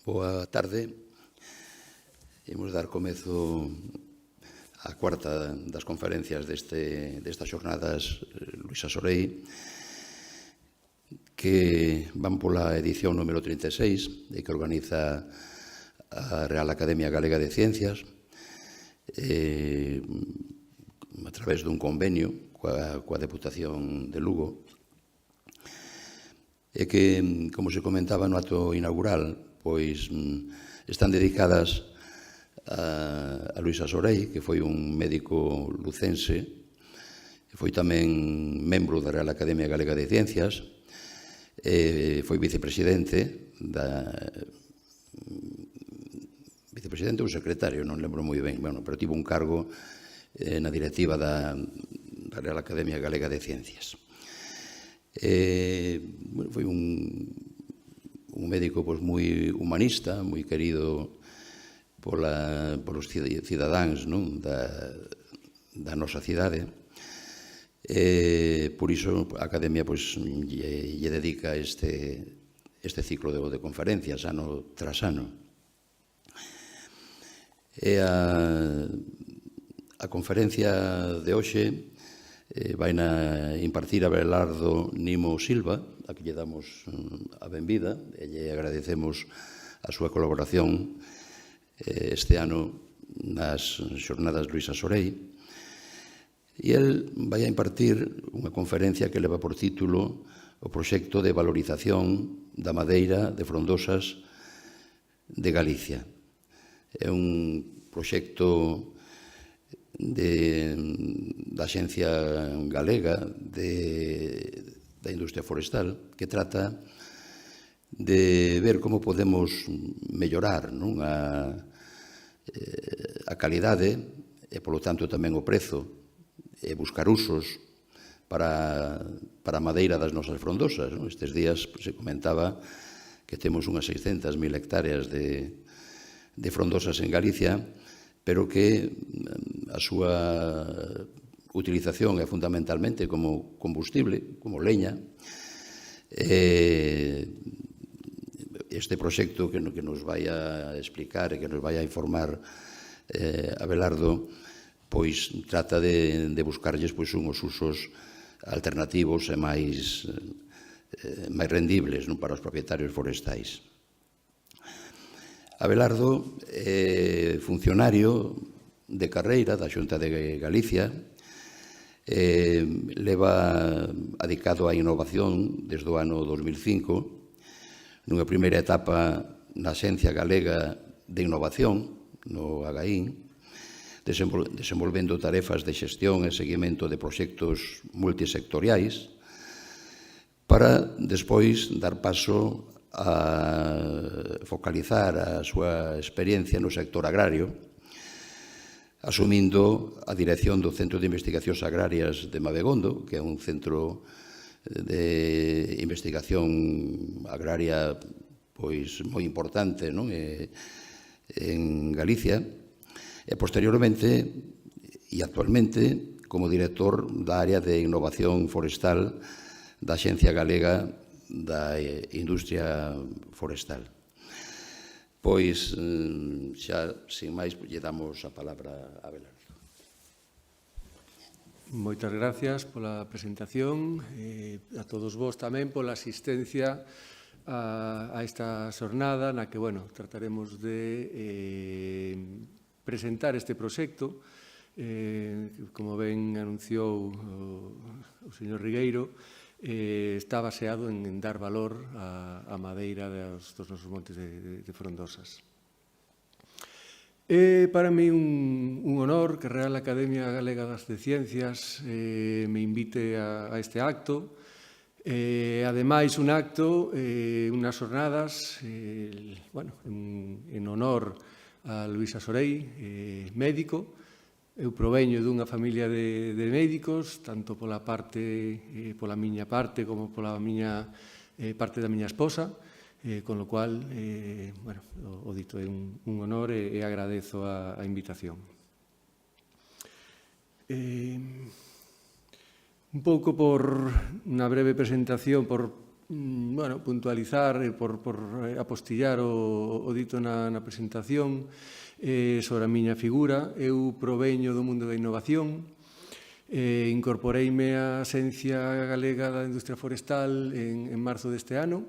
Boa tarde. Imos dar comezo á cuarta das conferencias destas xornadas Luisa Sorei, que van pola edición número 36 e que organiza a Real Academia Galega de Ciencias a través dun convenio coa Deputación de Lugo, e que, como se comentaba no acto inaugural, pois están dedicadas a Luisa Sorei, que foi un médico lucense, foi tamén membro da Real Academia Galega de Ciencias, foi vicepresidente ou secretario, non lembro moi ben, pero tivo un cargo na directiva da Real Academia Galega de Ciencias. Foi un médico moi humanista, moi querido polos cidadáns da nosa cidade. Por iso a Academia lle dedica este ciclo de conferencias ano tras ano. A conferencia de hoxe vai impartir Abelardo Nimo Silva, a que lle damos a benvida e lle agradecemos a súa colaboración este ano nas xornadas Luisa Sorei. E el vai impartir unha conferencia que leva por título o proxecto de valorización da madeira de frondosas de Galicia. É un proxecto da Axencia Galega da Industria Forestal, que trata de ver como podemos mellorar a calidade e, polo tanto, tamén o prezo, e buscar usos para a madeira das nosas frondosas. Estes días se comentaba que temos unhas 600.000 hectáreas de frondosas en Galicia, pero que a súa utilización é fundamentalmente como combustible, como leña. Este proxecto que nos vai a explicar e que nos vai a informar Abelardo, pois trata de buscarlles unhos usos alternativos e máis rendibles para os propietarios forestais. Abelardo é funcionario de carreira da Xunta de Galicia, leva adicado á innovación desde o ano 2005, nunha primeira etapa na Axencia Galega de Innovación, no AGAIN, desenvolvendo tarefas de xestión e seguimento de proxectos multisectoriais, para despois dar paso a focalizar a súa experiencia no sector agrario, asumindo a dirección do Centro de Investigacións Agrarias de Mabegondo, que é un centro de investigación agraria moi importante en Galicia, e posteriormente e actualmente como director da área de innovación forestal da Axencia Galega da Industria Forestal. Pois, xa, sin máis, lle damos a palabra a Abelardo. Moitas gracias pola presentación e a todos vos tamén pola asistencia a esta xornada na que, trataremos de presentar este proxecto. Como ben anunciou o señor Rigueiro, está baseado en dar valor á madeira dos nosos montes de frondosas. É para mí un honor que a Real Academia Galega de Ciencias me invite a este acto. Ademais, un acto, unhas xornadas, en honor a Luisa Sorei, médico. Eu proveño dunha familia de médicos, tanto pola miña parte como pola parte da miña esposa, con lo cual, o dito, é un honor e agradezo a invitación. Un pouco por unha breve presentación, por puntualizar, por apostillar o dito na presentación, sobre a miña figura. Eu proveño do mundo da innovación, incorporeime á Axencia Galega da Industria Forestal en marzo deste ano,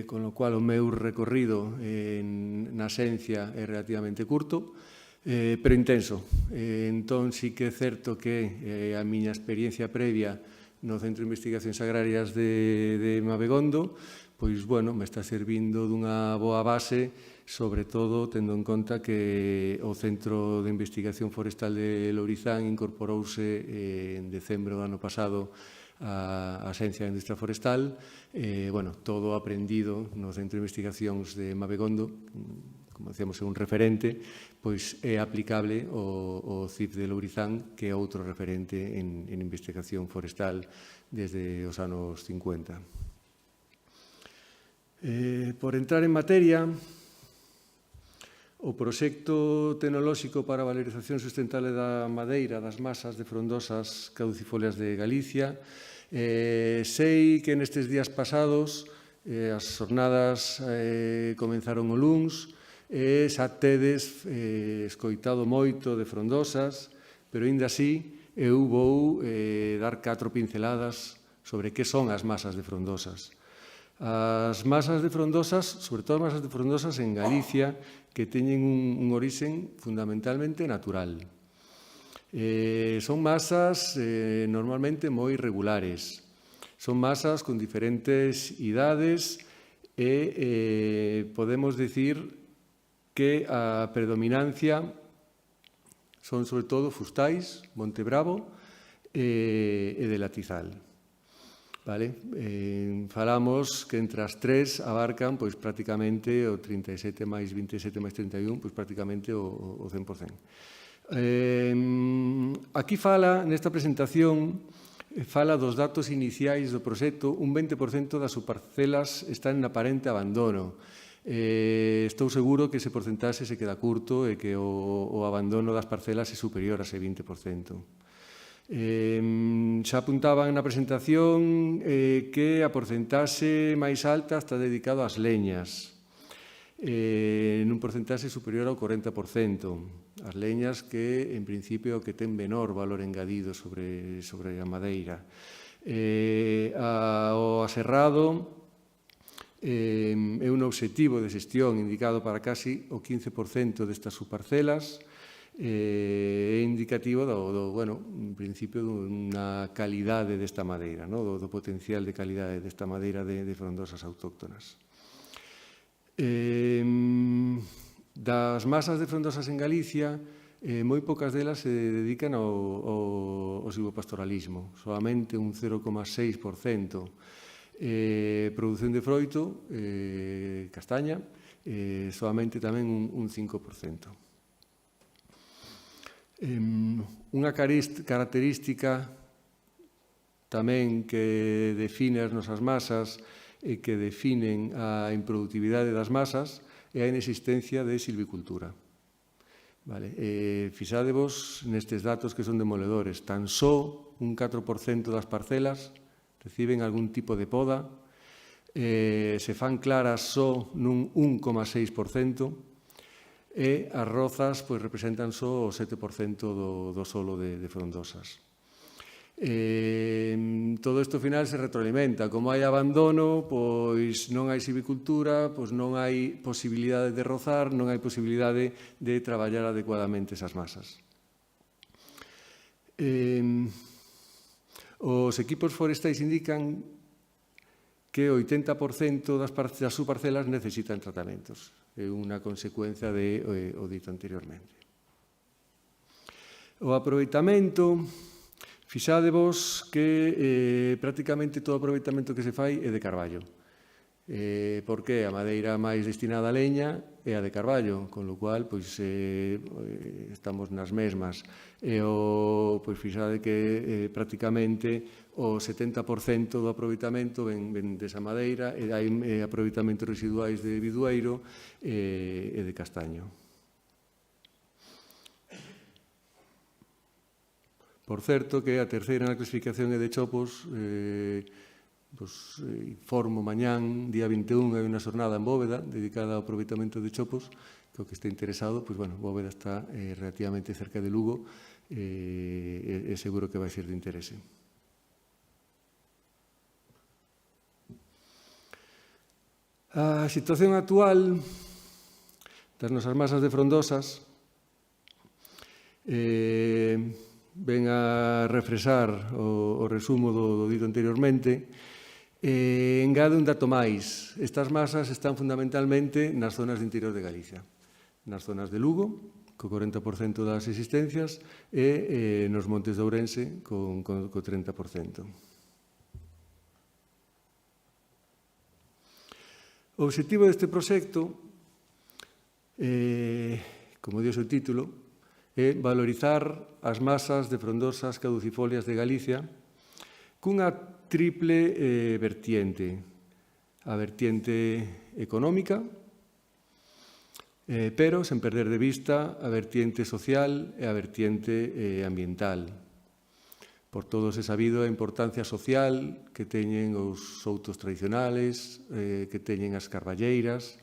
con lo cual o meu recorrido na Axencia é relativamente curto, pero intenso. Entón, sí que é certo que a miña experiencia previa no Centro de Investigacións Agrarias de Mabegondo, pois, me está servindo dunha boa base, sobre todo tendo en conta que o Centro de Investigación Forestal de Lourizán incorporouse en decembro do ano pasado a Axencia de Industria Forestal. Todo aprendido no Centro de Investigacións de Mabegondo, como decíamos, é un referente, pois é aplicable ao CIF de Lourizán, que é outro referente en investigación forestal desde os anos 50. Por entrar en materia, o proxecto tecnolóxico para a valorización sustentable da madeira das masas de frondosas caducifolias de Galicia. Sei que nestes días pasados as xornadas comenzaron o luns, xa tedes escoitado moito de frondosas, pero aínda así eu vou dar 4 pinceladas sobre que son as masas de frondosas. As masas de frondosas, sobre todo as masas de frondosas en Galicia, que teñen un orixen fundamentalmente natural. Son masas normalmente moi regulares. Son masas con diferentes idades e podemos dicir que a predominancia son sobre todo fustais, Montebravo e de Latizal. Falamos que entre as tres abarcan prácticamente o 37 máis 27 máis 31, prácticamente o 100%. Aquí fala, nesta presentación, fala dos datos iniciais do proxecto. Un 20% das subparcelas están en aparente abandono. Estou seguro que ese porcentaxe se queda curto e que o abandono das parcelas é superior a ese 20%. Xa apuntaban na presentación que a porcentaxe máis alta está dedicado ás leñas, nun porcentaxe superior ao 40%. As leñas que, en principio, que ten menor valor engadido sobre a madeira. O aserrado é un obxectivo de xestión indicado para casi o 15% destas subparcelas, é indicativo en principio, dunha calidade desta madeira, do potencial de calidade desta madeira de frondosas autóctonas. Das masas de frondosas en Galicia, moi poucas delas se dedican ao silvopastoralismo, solamente un 0,6%. Produción de froito, castaña, solamente tamén un 5%. Unha característica tamén que define as nosas masas e que definen a improductividade das masas é a inexistencia de silvicultura. Fixádevos nestes datos que son demoledores. Tan só un 4% das parcelas reciben algún tipo de poda, se fan claras só nun 1,6%, e as rozas representan só o 7% do solo de frondosas. Todo isto ao final se retroalimenta. Como hai abandono, pois non hai silvicultura, pois non hai posibilidade de rozar, non hai posibilidade de traballar adecuadamente esas masas. Os equipos forestais indican que o 80% das subparcelas necesitan tratamentos. É unha consecuencia do dito anteriormente. O aproveitamento, fixádevos que prácticamente todo o aproveitamento que se fai é de carballo. Por que? A madeira máis destinada a leña é a de carballo, con lo cual estamos nas mesmas. Fixade que prácticamente o 70% do aproveitamento ven desa madeira e hai aproveitamentos residuais de bidueiro e de castaño. Por certo que a terceira na clasificación é de chopos, informo mañán, día 21, hai unha xornada en Bóveda dedicada ao aproveitamento de chopos, que o que este interesado, Bóveda está relativamente cerca de Lugo, e seguro que vai ser de interese. A situación actual das nosas masas de frondosas ven a refresar o resumo do dito anteriormente. Engade un dato máis. Estas masas están fundamentalmente nas zonas de interior de Galicia, nas zonas de Lugo, co 40% das existencias, e nos montes de Ourense, co 30%. O obxectivo deste proxecto, como dio o seu título, é valorizar as masas de frondosas caducifolias de Galicia cunha triple vertiente. A vertiente económica, pero sen perder de vista a vertiente social e a vertiente ambiental. Por todos é sabido a importancia social que teñen os soutos tradicionales, que teñen as carballeiras.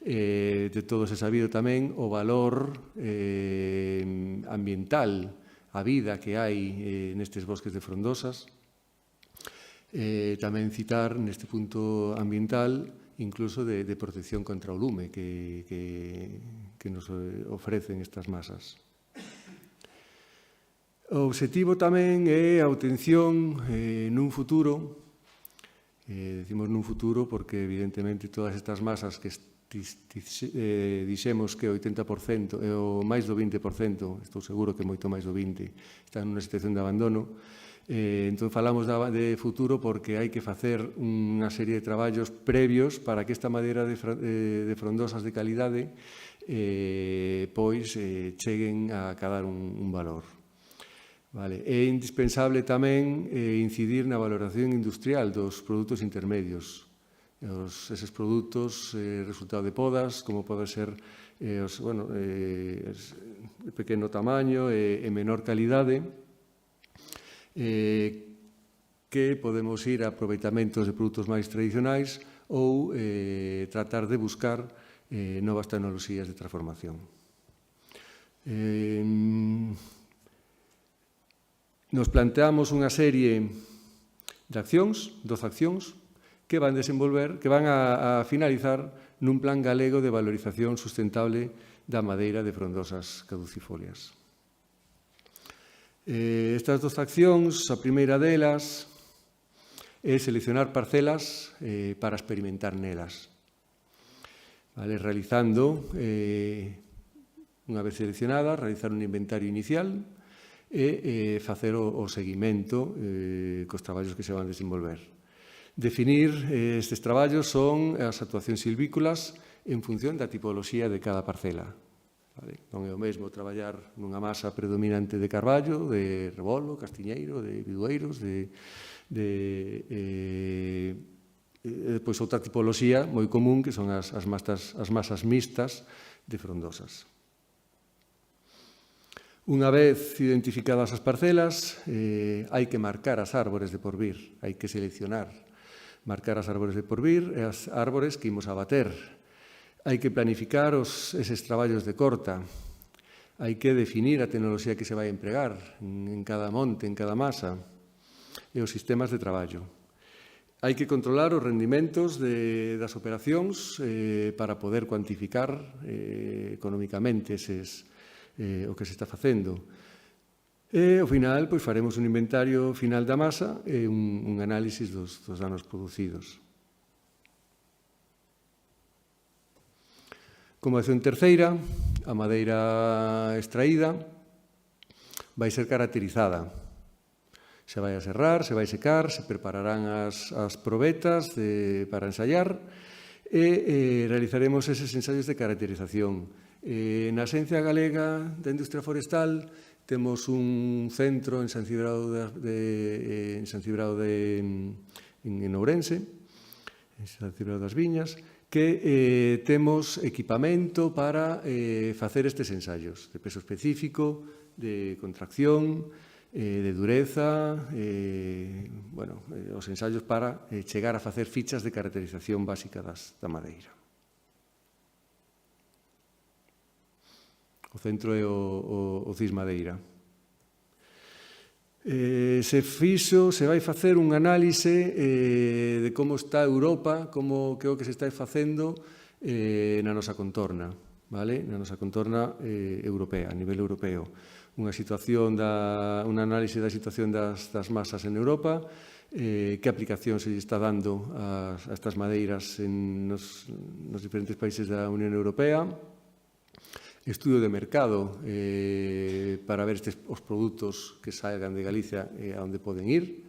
De todos é sabido tamén o valor ambiental, a vida que hai nestes bosques de frondosas. Tamén citar neste punto ambiental incluso de protección contra o lume que nos ofrecen estas masas. O obxectivo tamén é a obtención nun futuro, decimos nun futuro porque evidentemente todas estas masas que dixemos que o 80% e o máis do 20%, estou seguro que moito máis do 20%, están nunha situación de abandono. Entón falamos de futuro porque hai que facer unha serie de traballos previos para que esta madeira de frondosas de calidade cheguen a acadar un valor. É indispensable tamén incidir na valoración industrial dos produtos intermedios. Eses produtos resultado de podas, como pode ser de pequeno tamaño e menor calidade, que podemos ir a aproveitamentos de produtos máis tradicionais ou tratar de buscar novas tecnoloxías de transformación. Nos planteamos unha serie de accións, 12 accións, que van a finalizar nun plan galego de valorización sustentable da madeira de frondosas caducifolias. Estas 12 accións, a primeira delas é seleccionar parcelas para experimentar nelas. Realizando, unha vez seleccionada, realizar un inventario inicial e facer o seguimento cos traballos que se van desenvolver. Definir estes traballos son as actuacións silvícolas en función da tipoloxía de cada parcela. Non é o mesmo traballar nunha masa predominante de carballo, de rebolo, castiñeiro, de bidueiros, depois outra tipoloxía moi común que son as masas mixtas de frondosas. Unha vez identificadas as parcelas, hai que marcar as árbores de porvir, hai que seleccionar, marcar as árbores de porvir e as árbores que imos abater. Hai que planificar eses traballos de corta, hai que definir a tecnoloxía que se vai empregar en cada monte, en cada masa, e os sistemas de traballo. Hai que controlar os rendimentos das operacións para poder cuantificar económicamente o que se está facendo. E, ao final, faremos un inventario final da masa e un análisis dos danos producidos. Como acción terceira, a madeira extraída vai ser caracterizada. Se vai a serrar, se vai secar, se prepararán as probetas para ensaiar e realizaremos eses ensaios de caracterización. Na Axencia Galega da Industria Forestal temos un centro en San Cibrao en Ourense, en San Cibrao das Viñas, que temos equipamento para facer estes ensaios de peso específico, de contracción, de dureza, os ensaios para chegar a facer fichas de caracterización básica da madeira. O centro é o CIS Madeira. Se vai facer un análise de como está Europa, que é o que se está facendo na nosa contorna, na nosa contorna europea, a nivel europeo. Unha análise da situación das masas en Europa, que aplicación se está dando a estas madeiras nos diferentes países da Unión Europea, estudo de mercado para ver os produtos que salgan de Galicia e a onde poden ir,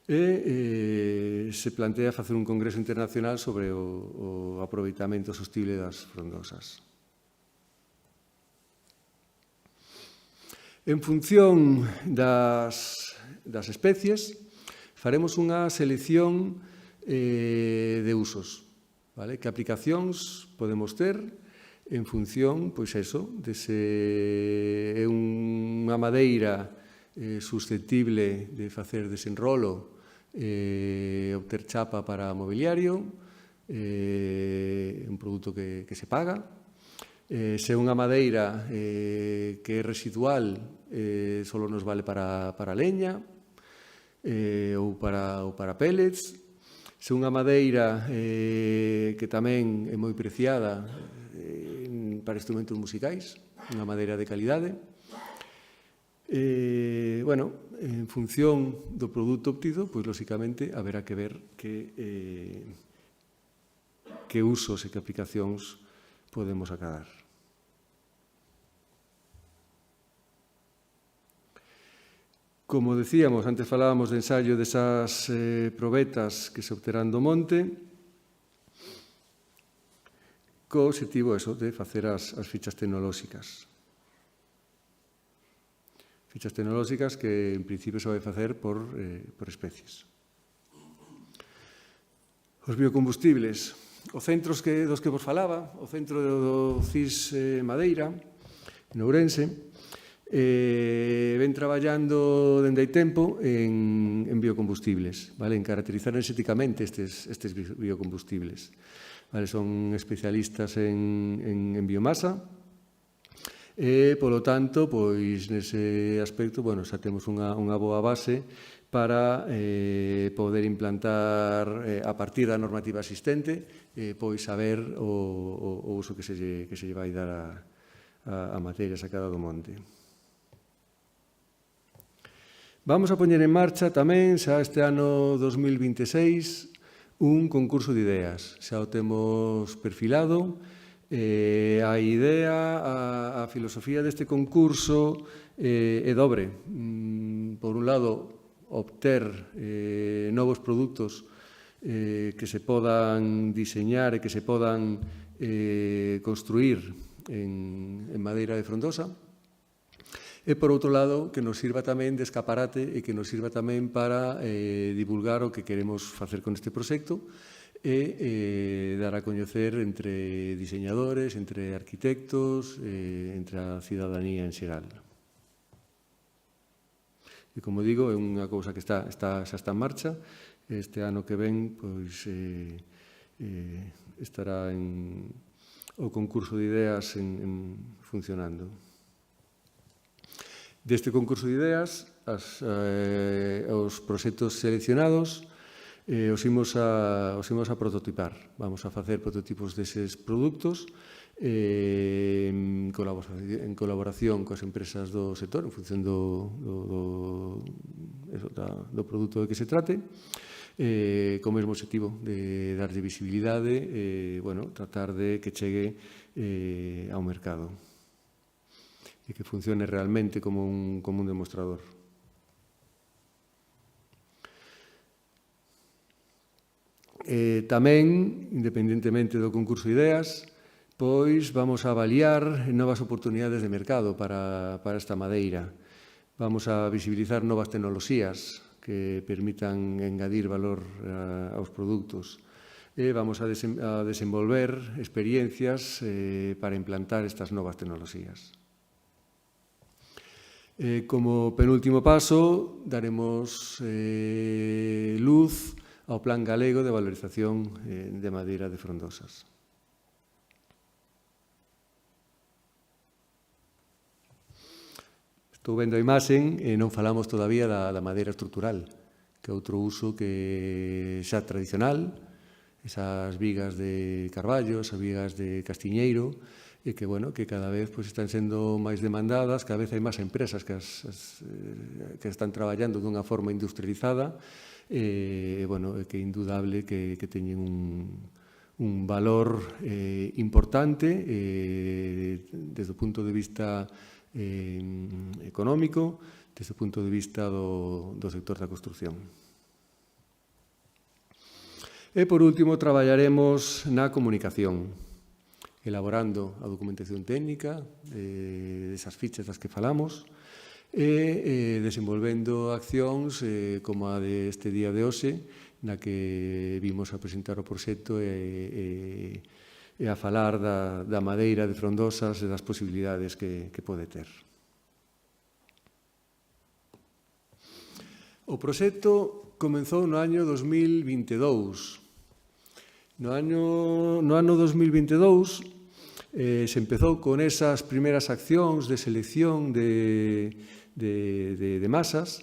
e se plantea facer un congreso internacional sobre o aproveitamento sostible das frondosas. En función das especies, faremos unha selección de usos. Que aplicacións podemos ter en función, pois eso, de se é unha madeira susceptible de facer desenrolo e obter chapa para mobiliario, un produto que se paga. Se é unha madeira que é residual, só nos vale para leña ou para pellets. Se é unha madeira que tamén é moi preciada para instrumentos musicais, unha madeira de calidade. En función do produto obtido, pois, lóxicamente, haberá que ver que usos e que aplicacións podemos acadar. Como decíamos, antes falábamos de ensaio desas probetas que se obterán do monte, co obxectivo de facer as fichas tecnolóxicas. Fichas tecnolóxicas que, en principio, se vai facer por especies. Os biocombustibles. Os centros dos que vos falaba, o centro do CIS Madeira, en Ourense, ven traballando dende hai tempo en biocombustibles, en caracterizar enerxéticamente estes biocombustibles. Son especialistas en biomasa e, polo tanto, nese aspecto, xa temos unha boa base para poder implantar, a partir da normativa existente, saber o uso que se lle vai dar a materia sacada do monte. Vamos a poñer en marcha tamén, xa este ano 2026, un concurso de ideas. Xa o temos perfilado. A idea, a filosofía deste concurso é dobre. Por un lado, obter novos produtos que se podan diseñar e que se podan construir en madeira de frondosa. E, por outro lado, que nos sirva tamén de escaparate e que nos sirva tamén para divulgar o que queremos facer con este proxecto e dar a coñecer entre diseñadores, entre arquitectos, entre a cidadanía en xeral. E, como digo, é unha cousa que xa está en marcha. Este ano que ven estará o concurso de ideas funcionando. Deste concurso de ideas, os proxectos seleccionados os imos a prototipar. Vamos a facer prototipos deses produtos en colaboración coas empresas do sector, en función do produto de que se trate, co mesmo objetivo de darlle visibilidade e tratar de que chegue ao mercado e que funcione realmente como un demostrador. Tamén, independentemente do concurso de ideas, vamos a avaliar novas oportunidades de mercado para esta madeira. Vamos a visibilizar novas tecnoloxías que permitan engadir valor aos produtos. Vamos a desenvolver experiencias para implantar estas novas tecnoloxías. Como penúltimo paso, daremos luz ao Plan Galego de Valorización de Madeira de Frondosas. Estou vendo a imaxe e non falamos todavía da madeira estrutural, que é outro uso que xa tradicional, esas vigas de carballo, esas vigas de castiñeiro, e que, bueno, que cada vez pues, están sendo máis demandadas, cada vez hai máis empresas que están traballando dunha forma industrializada, e, bueno, que é indudable que teñen un valor importante desde o punto de vista económico, desde o punto de vista do sector da construción. E, por último, traballaremos na comunicación, elaborando a documentación técnica desas fichas das que falamos e desenvolvendo accións como a deste día de hoxe, na que vimos a presentar o proxecto e a falar da madeira de Frondosas e das posibilidades que pode ter. O proxecto comenzou no ano 2022. No ano 2022 se empezou con esas primeiras accións de selección de masas,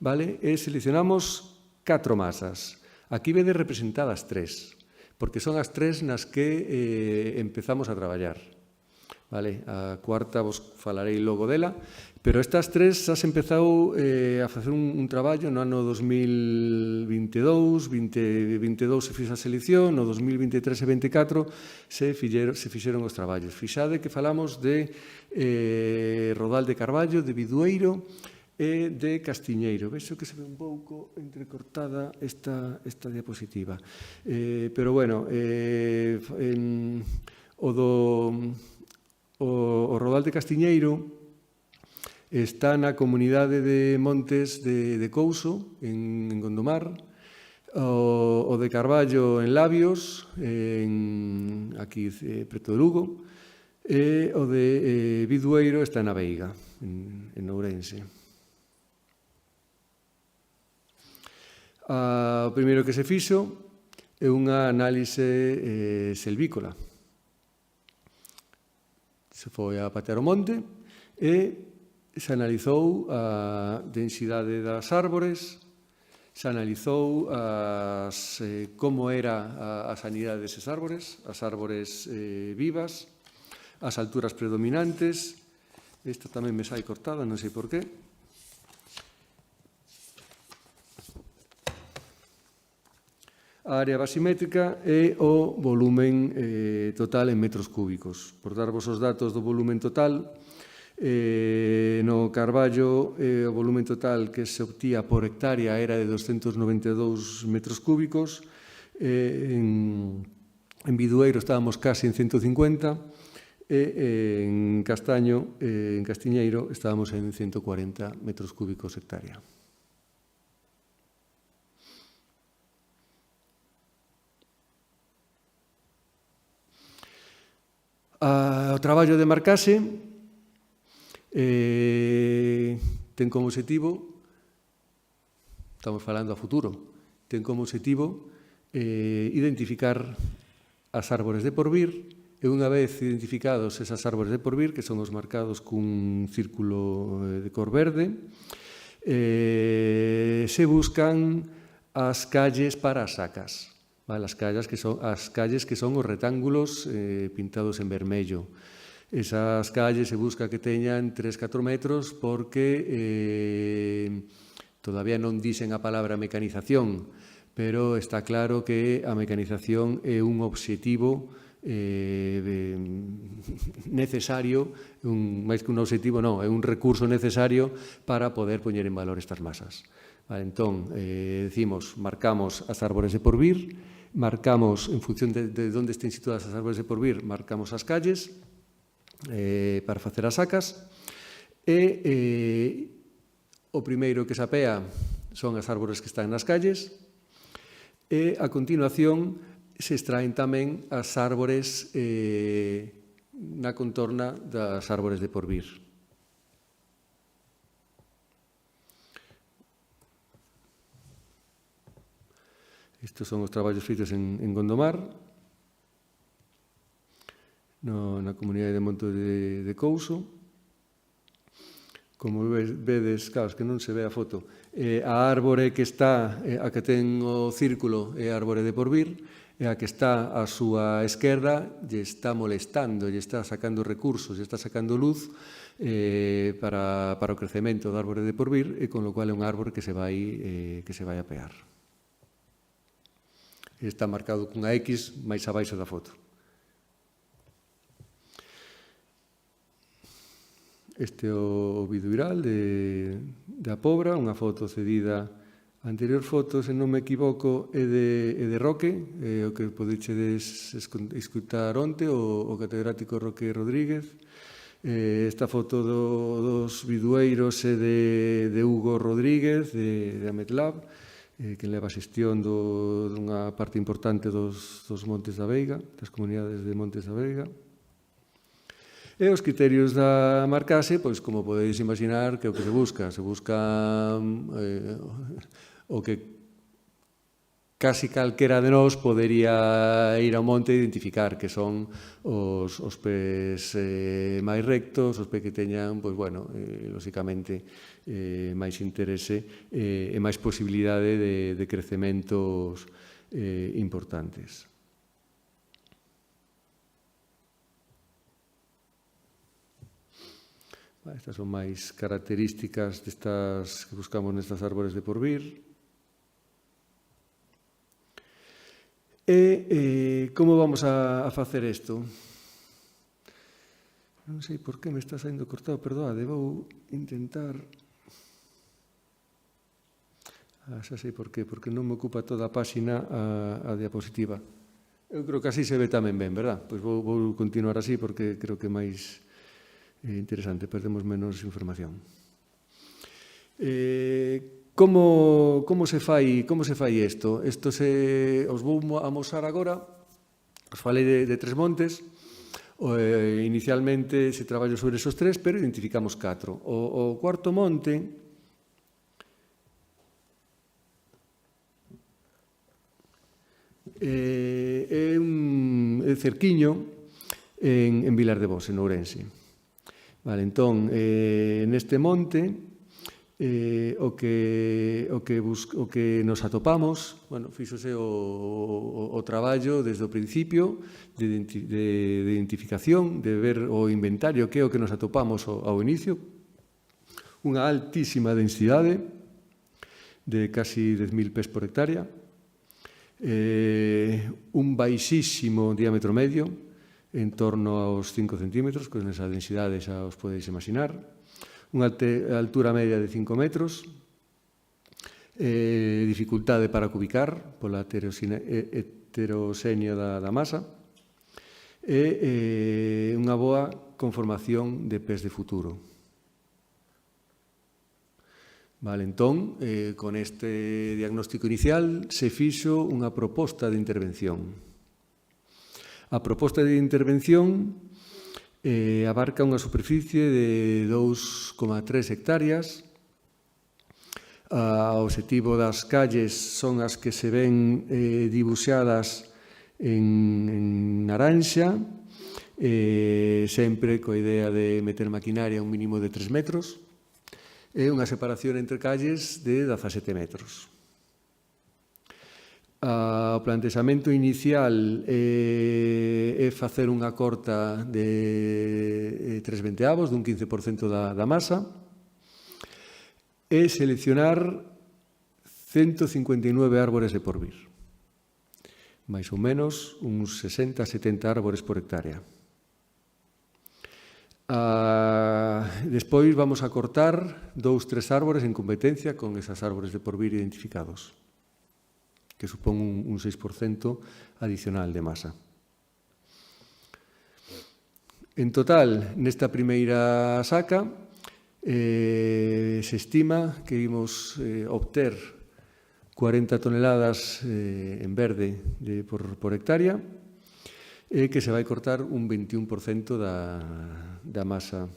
vale? E seleccionamos 4 masas. Aquí vede representadas 3, porque son as 3 nas que empezamos a traballar. Vale? A cuarta vos falarei logo dela, pero estas 3 xa se empezou a facer un traballo no ano 2022, 2022 se fixa a selección, no 2023 e 2024 se fixeron os traballos. Fixade que falamos de Rodal de Carballo, de Bidueiro e de Castiñeiro. Vexo que se ve un pouco entrecortada esta diapositiva. Pero, bueno, o Rodal de Castiñeiro está na comunidade de Montes de Couso, en Gondomar, o de Carballo en Labios, aquí preto de Lugo, e o de Bidueiro está na Veiga, en Ourense. O primeiro que se fixo é unha análise selvícola. Se foi a patear o monte e se analizou a densidade das árbores, se analizou como era a sanidade deses árbores, as árbores vivas, as alturas predominantes. Esta tamén me sai cortada, non sei por qué. A área basimétrica e o volumen total en metros cúbicos. Por darvos os datos do volumen total, no Carballo o volumen total que se obtía por hectárea era de 292 metros cúbicos, en Bidueiro estábamos casi en 150 e en Castiñeiro estábamos en 140 metros cúbicos hectárea. O traballo de marcaxe ten como objetivo, estamos falando a futuro, ten como objetivo identificar as árbores de porvir e unha vez identificados esas árbores de porvir, que son os marcados cun círculo de cor verde, se buscan as calles para as sacas. As calles que son os retángulos pintados en vermello. Esas calles se busca que teñan 3-4 metros porque todavía non dicen a palabra mecanización, pero está claro que a mecanización é un obxectivo necesario, máis que un obxectivo non, é un recurso necesario para poder poñer en valor estas masas. Entón, decimos, marcamos as árbores de porvir, marcamos, en función de onde estén situadas as árbores de porvir, marcamos as calles para facer as sacas e o primeiro que se apea son as árbores que están nas calles e a continuación se extraen tamén as árbores na contorna das árbores de porvir. Estes son os traballos feitos en Gondomar, na comunidade de Monte de Couso. Como vedes, claro, que non se ve a foto, a árbore que está, a que ten o círculo, é a árbore de Porvir, e a que está á súa esquerda lle está molestando, lle está sacando recursos, lle está sacando luz para o crecemento da árbore de Porvir, e con lo cual é un árbore que se vai a pear. Está marcado cunha X máis abaixo da foto. Este é o viduiral da Pobra, unha foto cedida. A anterior foto, se non me equivoco, é de Roque, o que podedes escutar onte, o catedrático Roque Rodríguez. Esta foto dos vidueiros é de Hugo Rodríguez, de Ametlab, que leva a xestión dunha parte importante dos Montes da Veiga, das comunidades de Montes da Veiga. E os criterios da marcase, pois, como podedes imaginar, que é o que se busca. Se busca o que casi calquera de nós podería ir ao monte e identificar, que son os pés máis rectos, os pés que teñan, pois, bueno, lóxicamente, máis interese e máis posibilidade de crecementos importantes. Estas son máis características destas que buscamos nestas árbores de Porvir. E como vamos a facer isto? Non sei por que me está saindo cortado, perdoade, vou intentar... Xa sei por qué, porque non me ocupa toda a páxina a diapositiva. Eu creo que así se ve tamén ben, verdad? Pois vou continuar así porque creo que é máis... interesante, perdemos menos información. Como se fai isto? Isto os vou amosar agora. Os falei de tres montes. Inicialmente se traballo sobre esos tres, pero identificamos 4. O cuarto monte é un cerquiño en Vilar de Bos, en Ourense. Vale, entón, neste monte, o que nos atopamos, bueno, fíxose o traballo desde o principio de identificación, de ver o inventario que é o que nos atopamos ao inicio, unha altísima densidade de casi 10.000 pés por hectárea, un baixísimo diámetro medio, en torno aos 5 centímetros, con esa densidade xa os podeis imaginar, unha altura media de 5 metros, dificultade para cubicar pola heteroxenia da masa, e unha boa conformación de pés de futuro. Vale, entón, con este diagnóstico inicial se fixo unha proposta de intervención. A proposta de intervención abarca unha superficie de 2,3 hectáreas. O obxectivo das calles son as que se ven dibuixadas en naranxa, sempre coa idea de meter maquinaria a un mínimo de 3 metros, e unha separación entre calles de 17 metros. O plantexamento inicial é facer unha corta de 3/20, dun 15% da masa, e seleccionar 159 árbores de Porvir, máis ou menos uns 60-70 árbores por hectárea. Despois vamos a cortar 2-3 árbores en competencia con esas árbores de Porvir identificados, que supón un 6% adicional de masa. En total, nesta primeira saca, se estima que imos obter 40 toneladas en verde por hectárea, e que se vai cortar un 21% da masa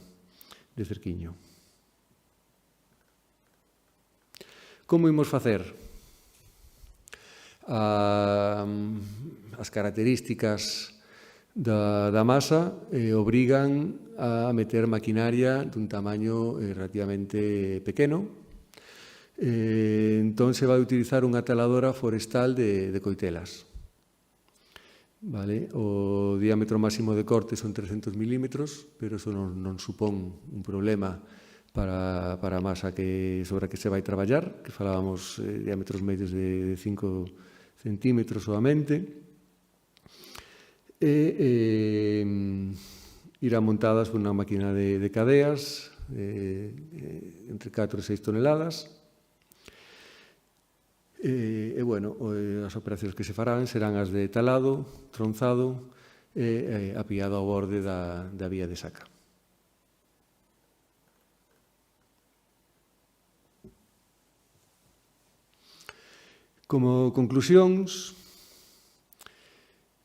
de cerquiño. Como imos facer? as características da masa obrigan a meter maquinaria dun tamaño relativamente pequeno. Entón, se vai utilizar unha taladora forestal de coitelas. Vale? O diámetro máximo de corte son 300 milímetros, pero eso non supón un problema para a masa sobre a que se vai traballar, que falábamos diámetros medios de 5 centímetros solamente, e irán montadas por unha máquina de cadeas entre 4 e 6 toneladas. As operacións que se farán serán as de talado, tronzado e apiado ao borde da vía de saca. Como conclusións,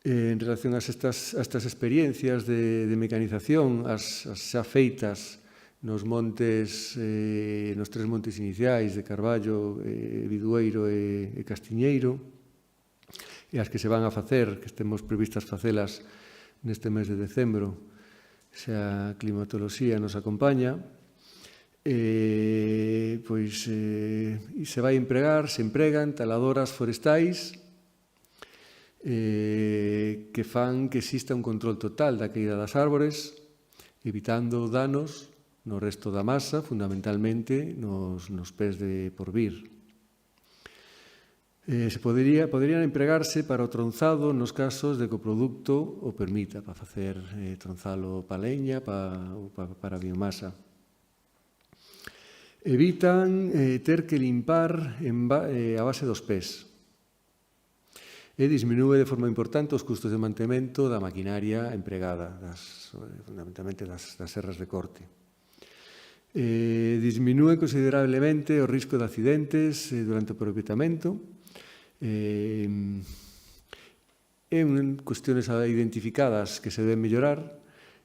en relación a estas experiencias de mecanización, as xa feitas nos tres montes iniciais de Carballo, Bidueiro e Castiñeiro, e as que se van a facer, que estemos previstas facelas neste mes de decembro, se a climatoloxía nos acompaña, e se empregan taladoras forestais que fan que exista un control total da caída das árbores, evitando danos no resto da masa, fundamentalmente nos pés de porvir. Poderían empregarse para o tronzado nos casos de que o produto o permita, para facer tronzalo para leña, para biomasa. Evitan ter que limpar a base dos pés e disminúe de forma importante os custos de mantemento da maquinaria empregada, fundamentalmente das serras de corte. Disminúe considerablemente o risco de accidentes durante o aproveitamento. Cuestiones identificadas que se deben mellorar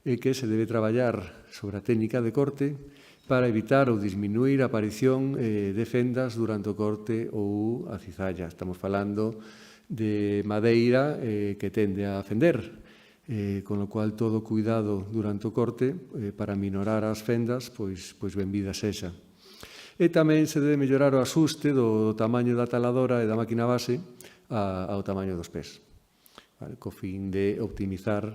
e que se debe traballar sobre a técnica de corte para evitar ou disminuir a aparición de fendas durante o corte ou a cizalla. Estamos falando de madeira que tende a fender, con lo cual todo cuidado durante o corte para minorar as fendas, pois benvida sexa. E tamén se debe mellorar o axuste do tamaño da taladora e da máquina base ao tamaño dos pés, co fin de optimizar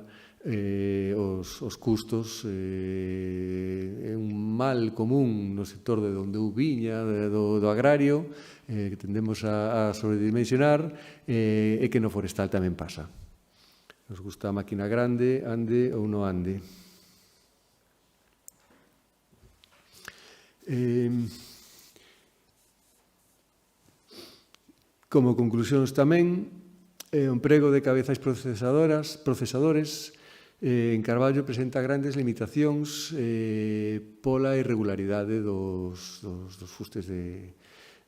os custos. É un mal común no sector de onde eu viña, do agrario, que tendemos a sobredimensionar, e que no forestal tamén pasa. Nos gusta a máquina grande, ande ou non ande. Como conclusións tamén, o emprego de cabezais procesadores en Carballo presenta grandes limitacións pola irregularidade dos fustes e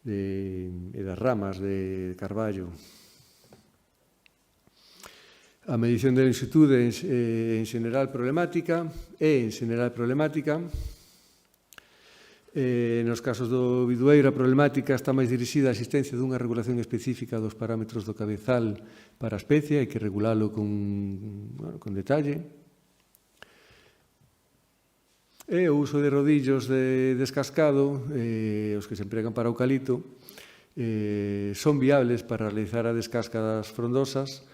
das ramas de Carballo. A medición de lonxitude é en xeral problemática. Nos casos do Bidueiro, a problemática está máis dirixida á existencia dunha regulación específica dos parámetros do cabezal para a especie, hai que regulalo con detalle. E o uso de rodillos de descascado, os que se empregan para o eucalipto, son viables para realizar a descasca das frondosas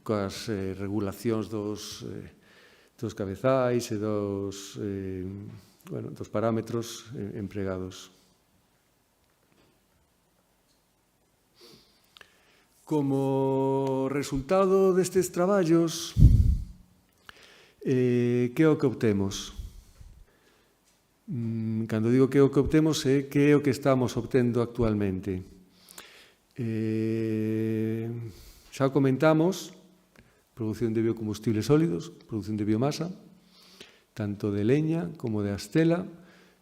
coas regulacións dos cabezais e dos parámetros empregados. Como resultado destes traballos, que é o que obtemos? Cando digo que é o que obtemos, é que é o que estamos obtendo actualmente. Xa comentamos, produción de biocombustibles sólidos, produción de biomasa, tanto de leña como de astela,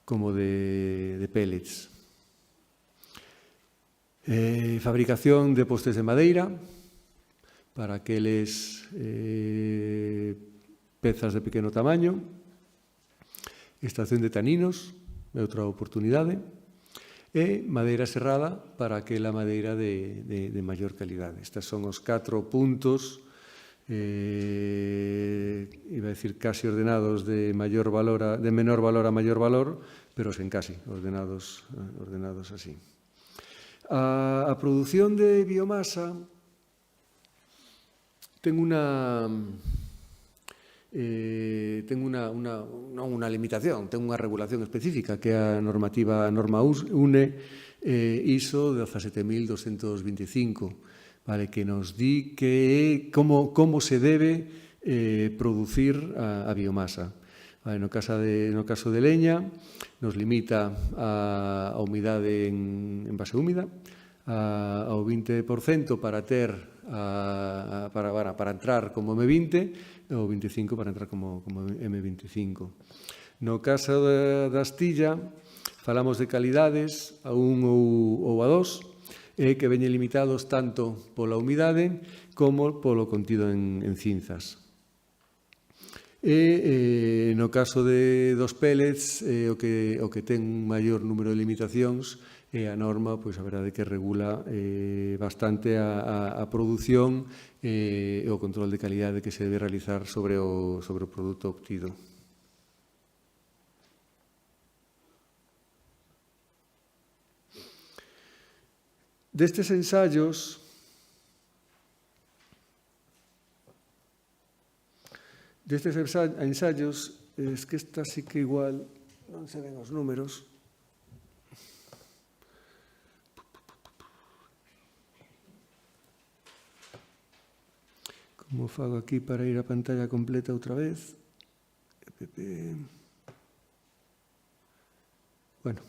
como de pellets. Fabricación de postes de madeira para aqueles pezas de pequeno tamaño, extracción de taninos, é outra oportunidade, e madeira serrada para aquela madeira de maior calidade. Estes son os 4 puntos, iba a decir casi ordenados de menor valor a maior valor, pero sen casi, ordenados así. A produción de biomasa ten unha limitación, ten unha regulación específica que é a norma UNE ISO 17225, vale, que nos di como se debe producir a biomasa. Vale, no caso de leña, nos limita a humidade en base húmida, ao 20% para entrar como M20 e ao 25% para entrar como M25. No caso da astilla, falamos de calidades a 1 ou a 2, que veñen limitados tanto pola humidade como polo contido en cinzas. E no caso dos pellets, o que ten maior número de limitacións é a norma, pois a verdade que regula bastante a produción e o control de calidade que se debe realizar sobre o produto obtido. Destes ensaios, es que esta sí que igual non se ven os números. Como fago aquí para ir a pantalla completa outra vez? Bueno,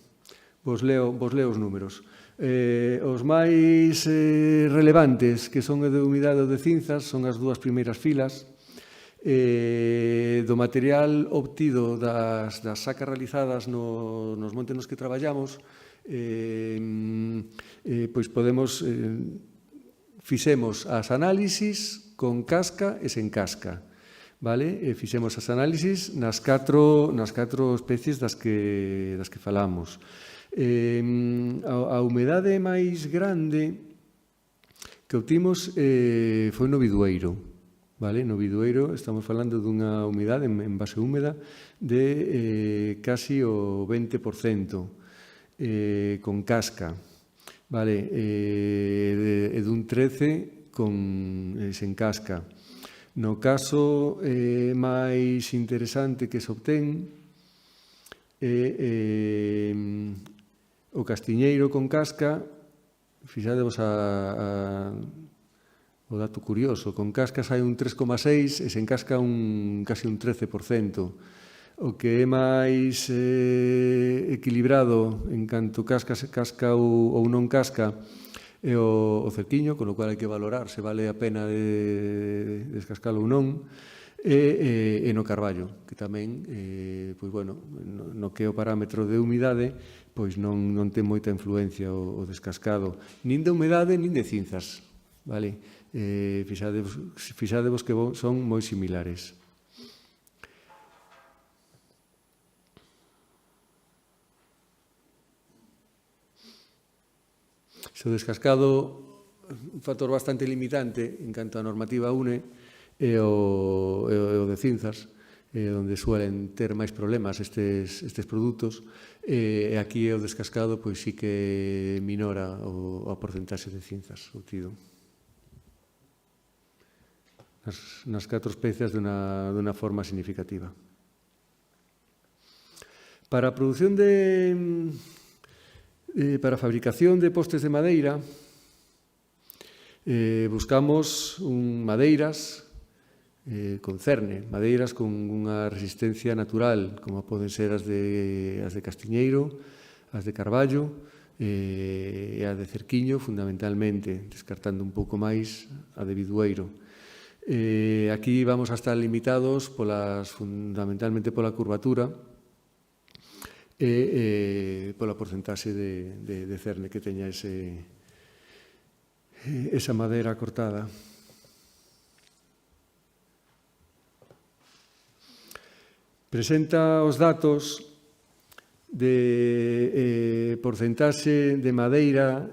vos leo os números. Os máis relevantes, que son o de humidade ou de cinzas, son as dúas primeiras filas. Do material obtido das sacas realizadas nos montes nos que traballamos, pois fixemos as análisis con casca e sen casca, vale? Fixemos as análisis nas catro especies das que falamos. A humedade máis grande que obtimos foi no bidueiro. Vale? No bidueiro estamos falando dunha humidade en base húmeda de casi o 20% con casca, vale? E dun 13% sen casca. No caso máis interesante que se obtén o castiñeiro con casca, fixadevos o dato curioso, con casca sai un 3,6 e sen casca casi un 13%. O que é máis equilibrado en canto casca ou non casca é o cerquiño, con o cual hai que valorar se vale a pena de descascalo ou non, e no carballo, que tamén, pois bueno, no que é o parámetro de humidade, pois non ten moita influencia o descascado, nin de humidade nin de cinzas, vale? Fixadevos que son moi similares. Se o descascado un factor bastante limitante en canto a normativa UNE e o de cinzas, onde suelen ter máis problemas estes produtos, e aquí o descascado pois sí que minora a porcentaxe de cinzas obtido nas 4 especies dunha forma significativa. Para a produción para a fabricación de postes de madeira, buscamos madeiras con cerne, madeiras con unha resistencia natural, como poden ser as de castiñeiro, as de carballo e a de cerquiño, fundamentalmente, descartando un pouco máis a de bidueiro. Aquí vamos a estar limitados fundamentalmente pola curvatura e pola porcentaxe de cerne que teña esa madeira cortada. Presenta os datos de porcentaxe de madeira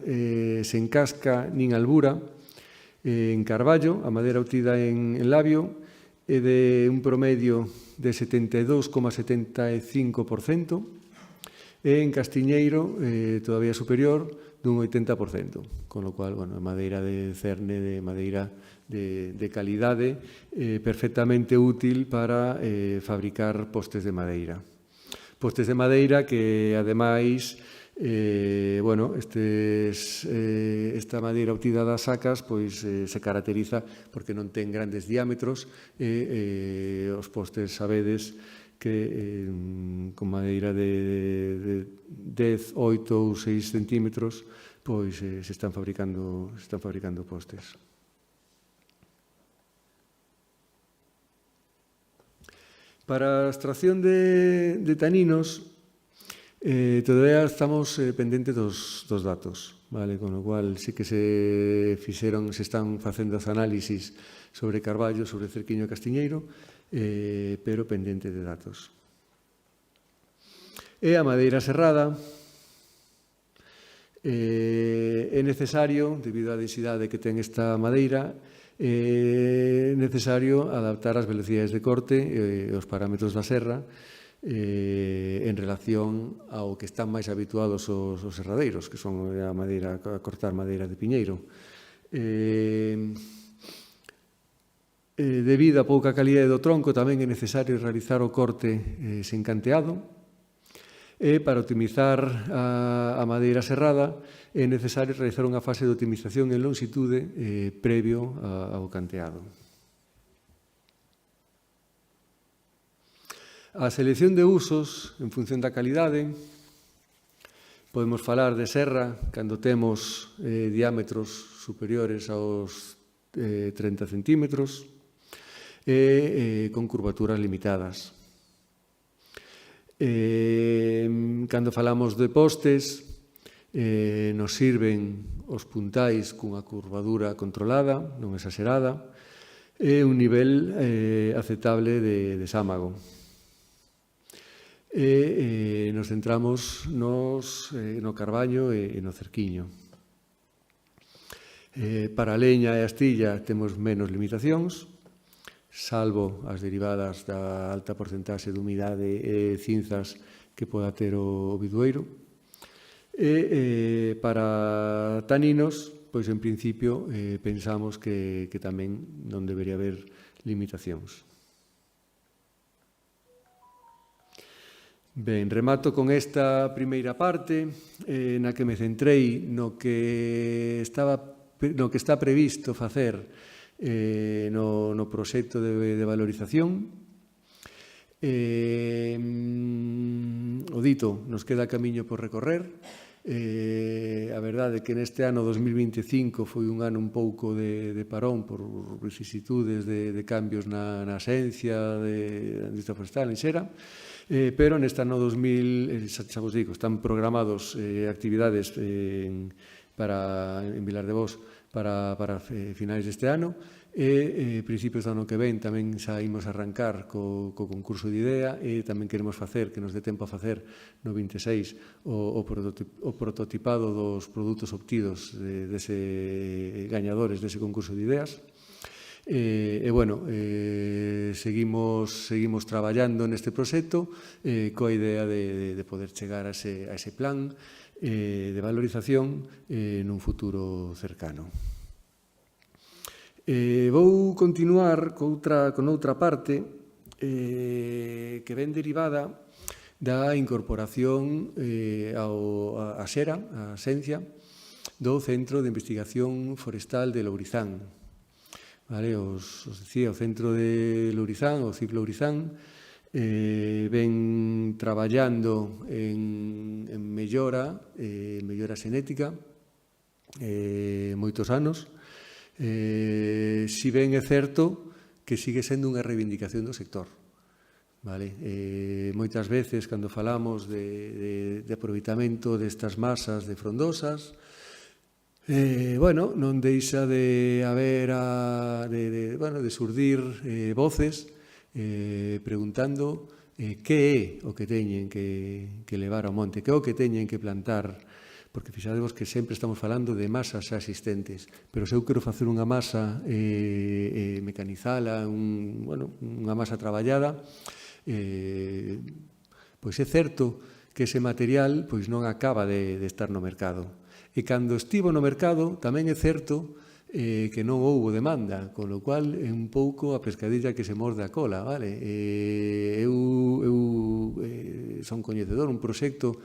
sen casca nin albura en carballo, a madeira obtida en labio, é de un promedio de 72,75%, e en castiñeiro, todavía superior, dun 80%, con lo cual, bueno, madeira de cerne, de madeira de calidade, perfectamente útil para fabricar postes de madeira. Postes de madeira que, ademais, bueno, esta madeira obtida das sacas pois se caracteriza porque non ten grandes diámetros e os postes sabedes que con madeira de 10, 8 ou 6 centímetros pois se están fabricando postes. Para a extracción de taninos, todavía estamos pendentes dos datos, vale? Con lo cual sí que se están facendo os análisis sobre carballo, sobre cerquiño e castiñeiro, pero pendente de datos. E a madeira serrada é necesario, debido á densidade que ten esta madeira, é necesario adaptar as velocidades de corte e os parámetros da serra en relación ao que están máis habituados os serradeiros, que son a cortar madeira de piñeiro. Debido á pouca calidade do tronco, tamén é necesario realizar o corte sen canteado, e para optimizar a madeira serrada é necesario realizar unha fase de optimización en longitude previo ao canteado. A selección de usos en función da calidade, podemos falar de serra cando temos diámetros superiores aos 30 centímetros e con curvaturas limitadas. Cando falamos de postes, nos sirven os puntais cunha curvadura controlada, non exagerada, e un nivel aceptable de sámago. Nos centramos no carballo e no cerquiño. Para a leña e a astilla temos menos limitacións, salvo as derivadas da alta porcentaxe de humidade e cinzas que poda ter o bidueiro. E para taninos, pois en principio pensamos que tamén non debería haber limitacións. Ben, remato con esta primeira parte na que me centrei no que está previsto facer no proxecto de valorización. O dito, nos queda camiño por recorrer. A verdade é que neste ano 2025 foi un ano un pouco de parón por vicisitudes de cambios na xencia da industria forestal en Xera, pero neste ano 2000, xa vos digo, están programados actividades en Vilar de Bos para finais deste ano e principios do ano que ven tamén xa imos arrancar co concurso de idea e tamén queremos facer, que nos dé tempo a facer no 26 o prototipado dos produtos obtidos dese gañadores dese concurso de ideas. Bueno, seguimos traballando neste proxecto coa idea de poder chegar a ese plan de valorización nun futuro cercano. Vou continuar con outra parte que ven derivada da incorporación a Xera, a Xencia, do Centro de Investigación Forestal de Lourizán. Vale, os dicía, o Centro de Lourizán, o CIF Lourizán, ven traballando en mellora xenética moitos anos. Si ben é certo que sigue sendo unha reivindicación do sector. Vale? Moitas veces, cando falamos de aproveitamento destas masas de frondosas, bueno, non deixa de haber de surdir voces preguntando que é o que teñen que levar ao monte, que é o que teñen que plantar, porque fixadevos que sempre estamos falando de masas xa existentes, pero se eu quero facer unha masa mecanizala, unha masa traballada, pois é certo que ese material pois non acaba de estar no mercado. E cando estivo no mercado, tamén é certo que non houbo demanda, con lo cual é un pouco a pescadilla que se morde a cola, vale? Eu son coñecedor, un proxecto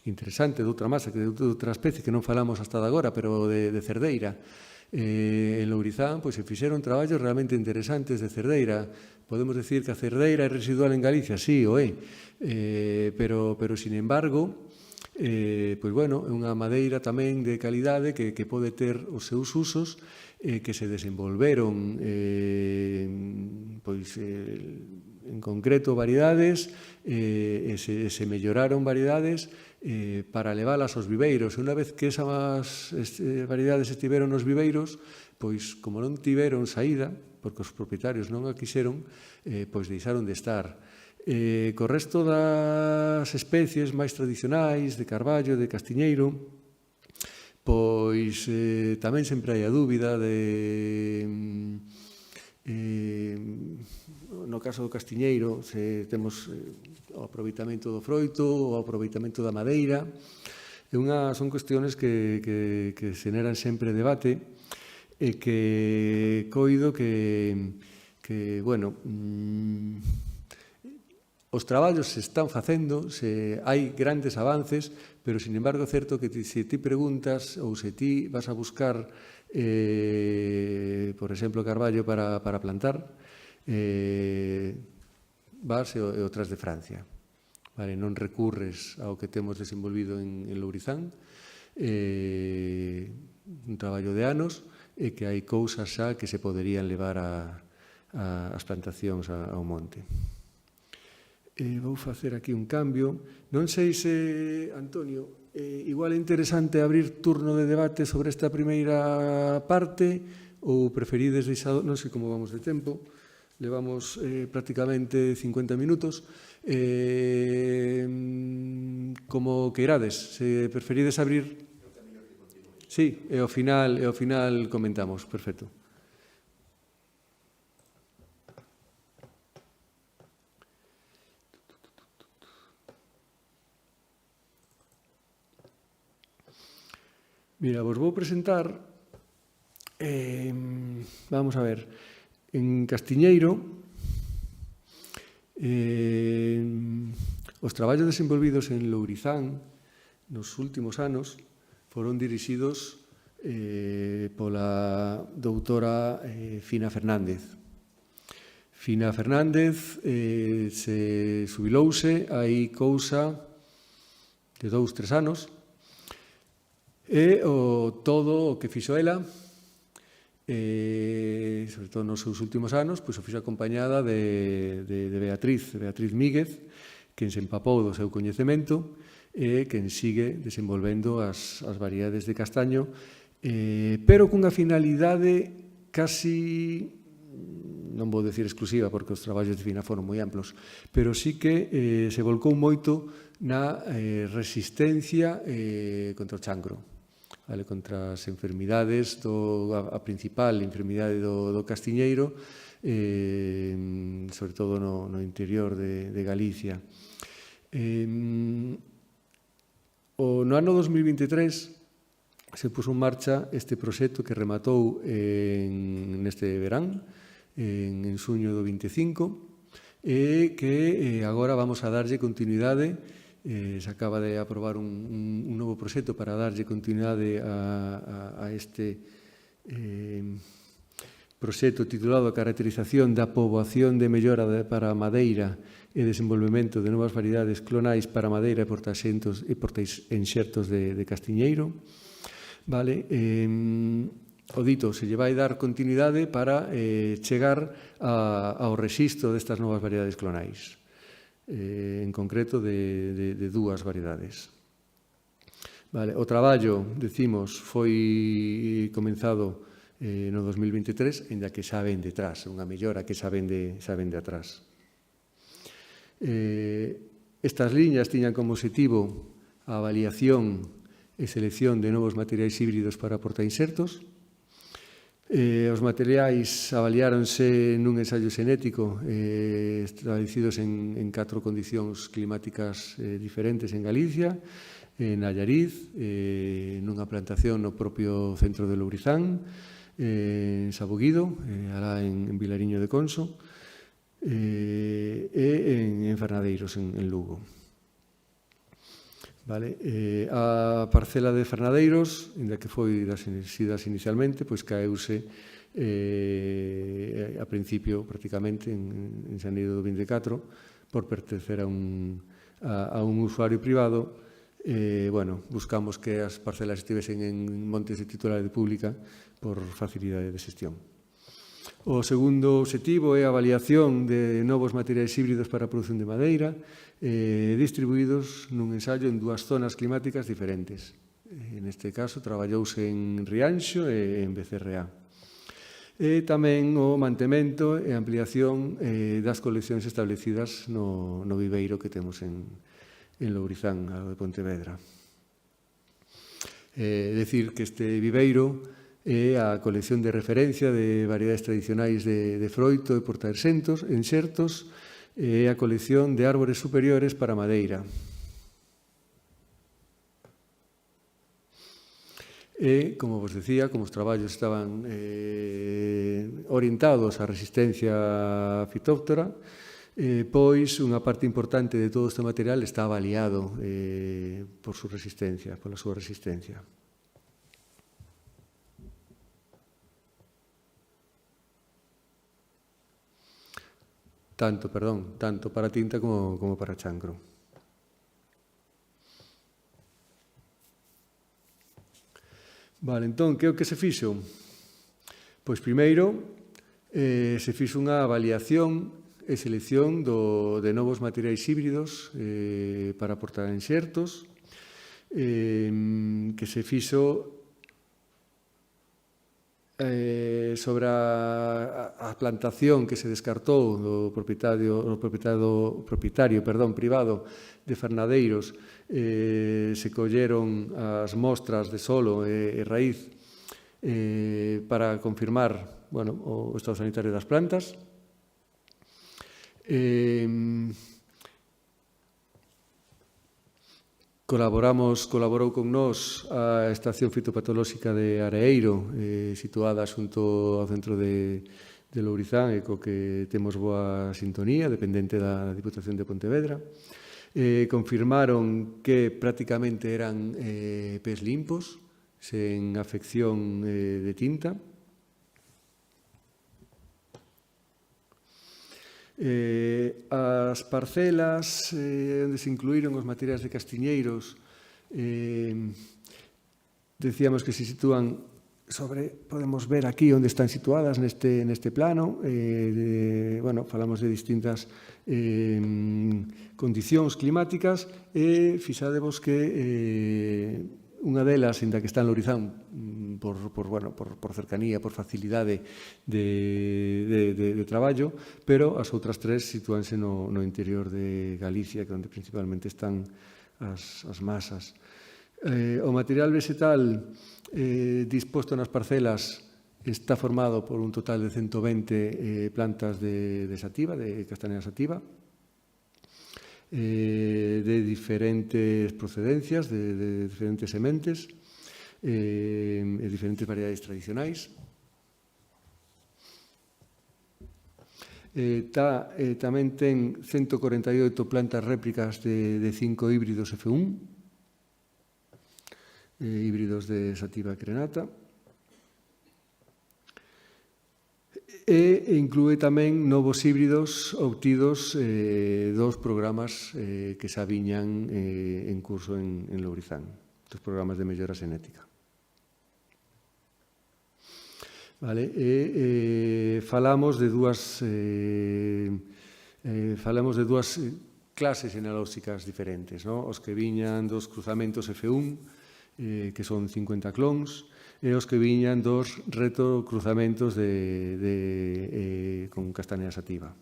interesante de outra masa, de outra especie que non falamos hasta de agora, pero de cerdeira. En Lourizán, pois, se fixeron traballos realmente interesantes de cerdeira. Podemos decir que a cerdeira é residual en Galicia, sí, o é, pero, sin embargo, pois, bueno, é unha madeira tamén de calidade que pode ter os seus usos, que se desenvolveron, pois, en concreto, variedades, e se melloraron variedades para leválas aos viveiros. Unha vez que esas variedades estiveron nos viveiros, pois, como non tiveron saída, porque os propietarios non a quixeron, pois deixaron de estar. Co resto das especies máis tradicionais, de carballo, de castiñeiro, pois tamén sempre hai a dúbida de... no caso do castiñeiro, se temos o aproveitamento do froito, o aproveitamento da madeira, son cuestiones que xeneran sempre debate e que coido que bueno, os traballos se están facendo, hai grandes avances, pero, sin embargo, é certo que se ti preguntas ou se ti vas a buscar, por exemplo, carballo para plantar, vas e o tras de Francia. Non recurres ao que temos desenvolvido en Lourizán, un traballo de anos, e que hai cousas xa que se poderían levar as plantacións ao monte. Vou facer aquí un cambio. Non sei se, Antonio, igual é interesante abrir turno de debate sobre esta primeira parte ou preferides deixado, non sei como vamos de tempo, levamos prácticamente 50 minutos. Como queirades, se preferides abrir... Sí, e ao final comentamos, perfecto. Mira, vos vou presentar, vamos a ver, en Castiñeiro, os traballos desenvolvidos en Lourizán nos últimos anos foron dirixidos pola doutora Fina Fernández. Fina Fernández se xubilouse hai cousa de 2-3 anos, e todo o que fixo ela, sobre todo nos seus últimos anos, pois o fixo acompañada de Beatriz Míguez, quen se empapou do seu coñecemento e quen sigue desenvolvendo as variedades de castaño, pero cunha finalidade casi, non vou dicir exclusiva, porque os traballos de Fina foron moi amplos, pero sí que se volcou moito na resistencia contra o chancro, contra as enfermidades, a principal enfermidade do castiñeiro, sobre todo no interior de Galicia. No ano 2023 se puso en marcha este proxecto que rematou neste verán, en xuño do 25, e que agora vamos a darlle continuidade. Se acaba de aprobar un novo proxecto para darlle continuidade a este proxecto titulado Caracterización da poboación de mellora para a madeira e desenvolvemento de novas variedades clonais para madeira e portaenxertos de castiñeiro. O dito, se lle vai dar continuidade para chegar ao rexistro destas novas variedades clonais, en concreto de 2 variedades. O traballo, decimos, foi comenzado no 2023, ainda que xa ven detrás, unha mellora que xa ven de atrás. Estas liñas tiñan como objetivo a avaliación e selección de novos materiais híbridos para portainsertos. Os materiais avaliáronse nun ensaio xenético establecidos en 4 condicións climáticas diferentes en Galicia, en Allariz, nunha plantación no propio centro de Lourizán, en Saboguido, alá en Vilariño de Conso, e en Fernadeiros, en Lugo. Vale. A parcela de Fernadeiros, inda que foi das inicialmente, pois caeuse a principio, prácticamente, en xaneiro do 24, por pertencer a un usuario privado. Buscamos que as parcelas estivesen en montes de titularidade pública por facilidade de xestión. O segundo objetivo é a avaliación de novos materiais híbridos para a produción de madeira, distribuídos nun ensaio en 2 zonas climáticas diferentes. Neste caso, traballouse en Rianxo e en Becerreá. E tamén o mantemento e ampliación das coleccións establecidas no viveiro que temos en Lourizán, ao de Pontevedra. Decir que este viveiro é a colección de referencia de variedades tradicionais de froito e portainsertos, e a colección de árbores superiores para madeira. E, como vos decía, como os traballos estaban orientados á resistencia fitóptora, pois unha parte importante de todo este material está avaliado por súa resistencia. Tanto para tinta como para chancro. Vale, entón, que é o que se fixo? Pois, primeiro, se fixo unha avaliación e selección de novos materiais híbridos para portainsertos, que se fixo sobre a plantación que se descartou do propietario privado de Fernadeiros. Se colleron as mostras de solo e raíz para confirmar o estado sanitario das plantas. Colaborou con nós a Estación Fitopatolóxica de Areeiro, situada xunto ao centro de Lourizán, e co que temos boa sintonía, dependente da Diputación de Pontevedra. Confirmaron que prácticamente eran pés limpos, sen afección de tinta. As parcelas onde se incluíron os materiais de castiñeiros, decíamos que se sitúan podemos ver aquí onde están situadas neste plano. Falamos de distintas condicións climáticas e fixadevos que unha delas, inda que está en Lourizán, por cercanía, por facilidade de traballo, pero as outras 3 sitúanse no interior de Galicia, que é onde principalmente están as masas. O material vegetal disposto nas parcelas está formado por un total de 120 plantas de sativa, de castaña sativa, de diferentes procedencias, de diferentes sementes, e diferentes variedades tradicionais. Tamén ten 148 plantas réplicas de 5 híbridos F1, híbridos de sativa crenata, e inclúe tamén novos híbridos obtidos dos programas que xa viñan en curso en Lourizán, dos programas de mellora xenética. Falamos de dúas clases genealóxicas diferentes, os que viñan dos cruzamentos F1, que son 50 clons, e os que viñan dos retrocruzamentos con castaña sativa.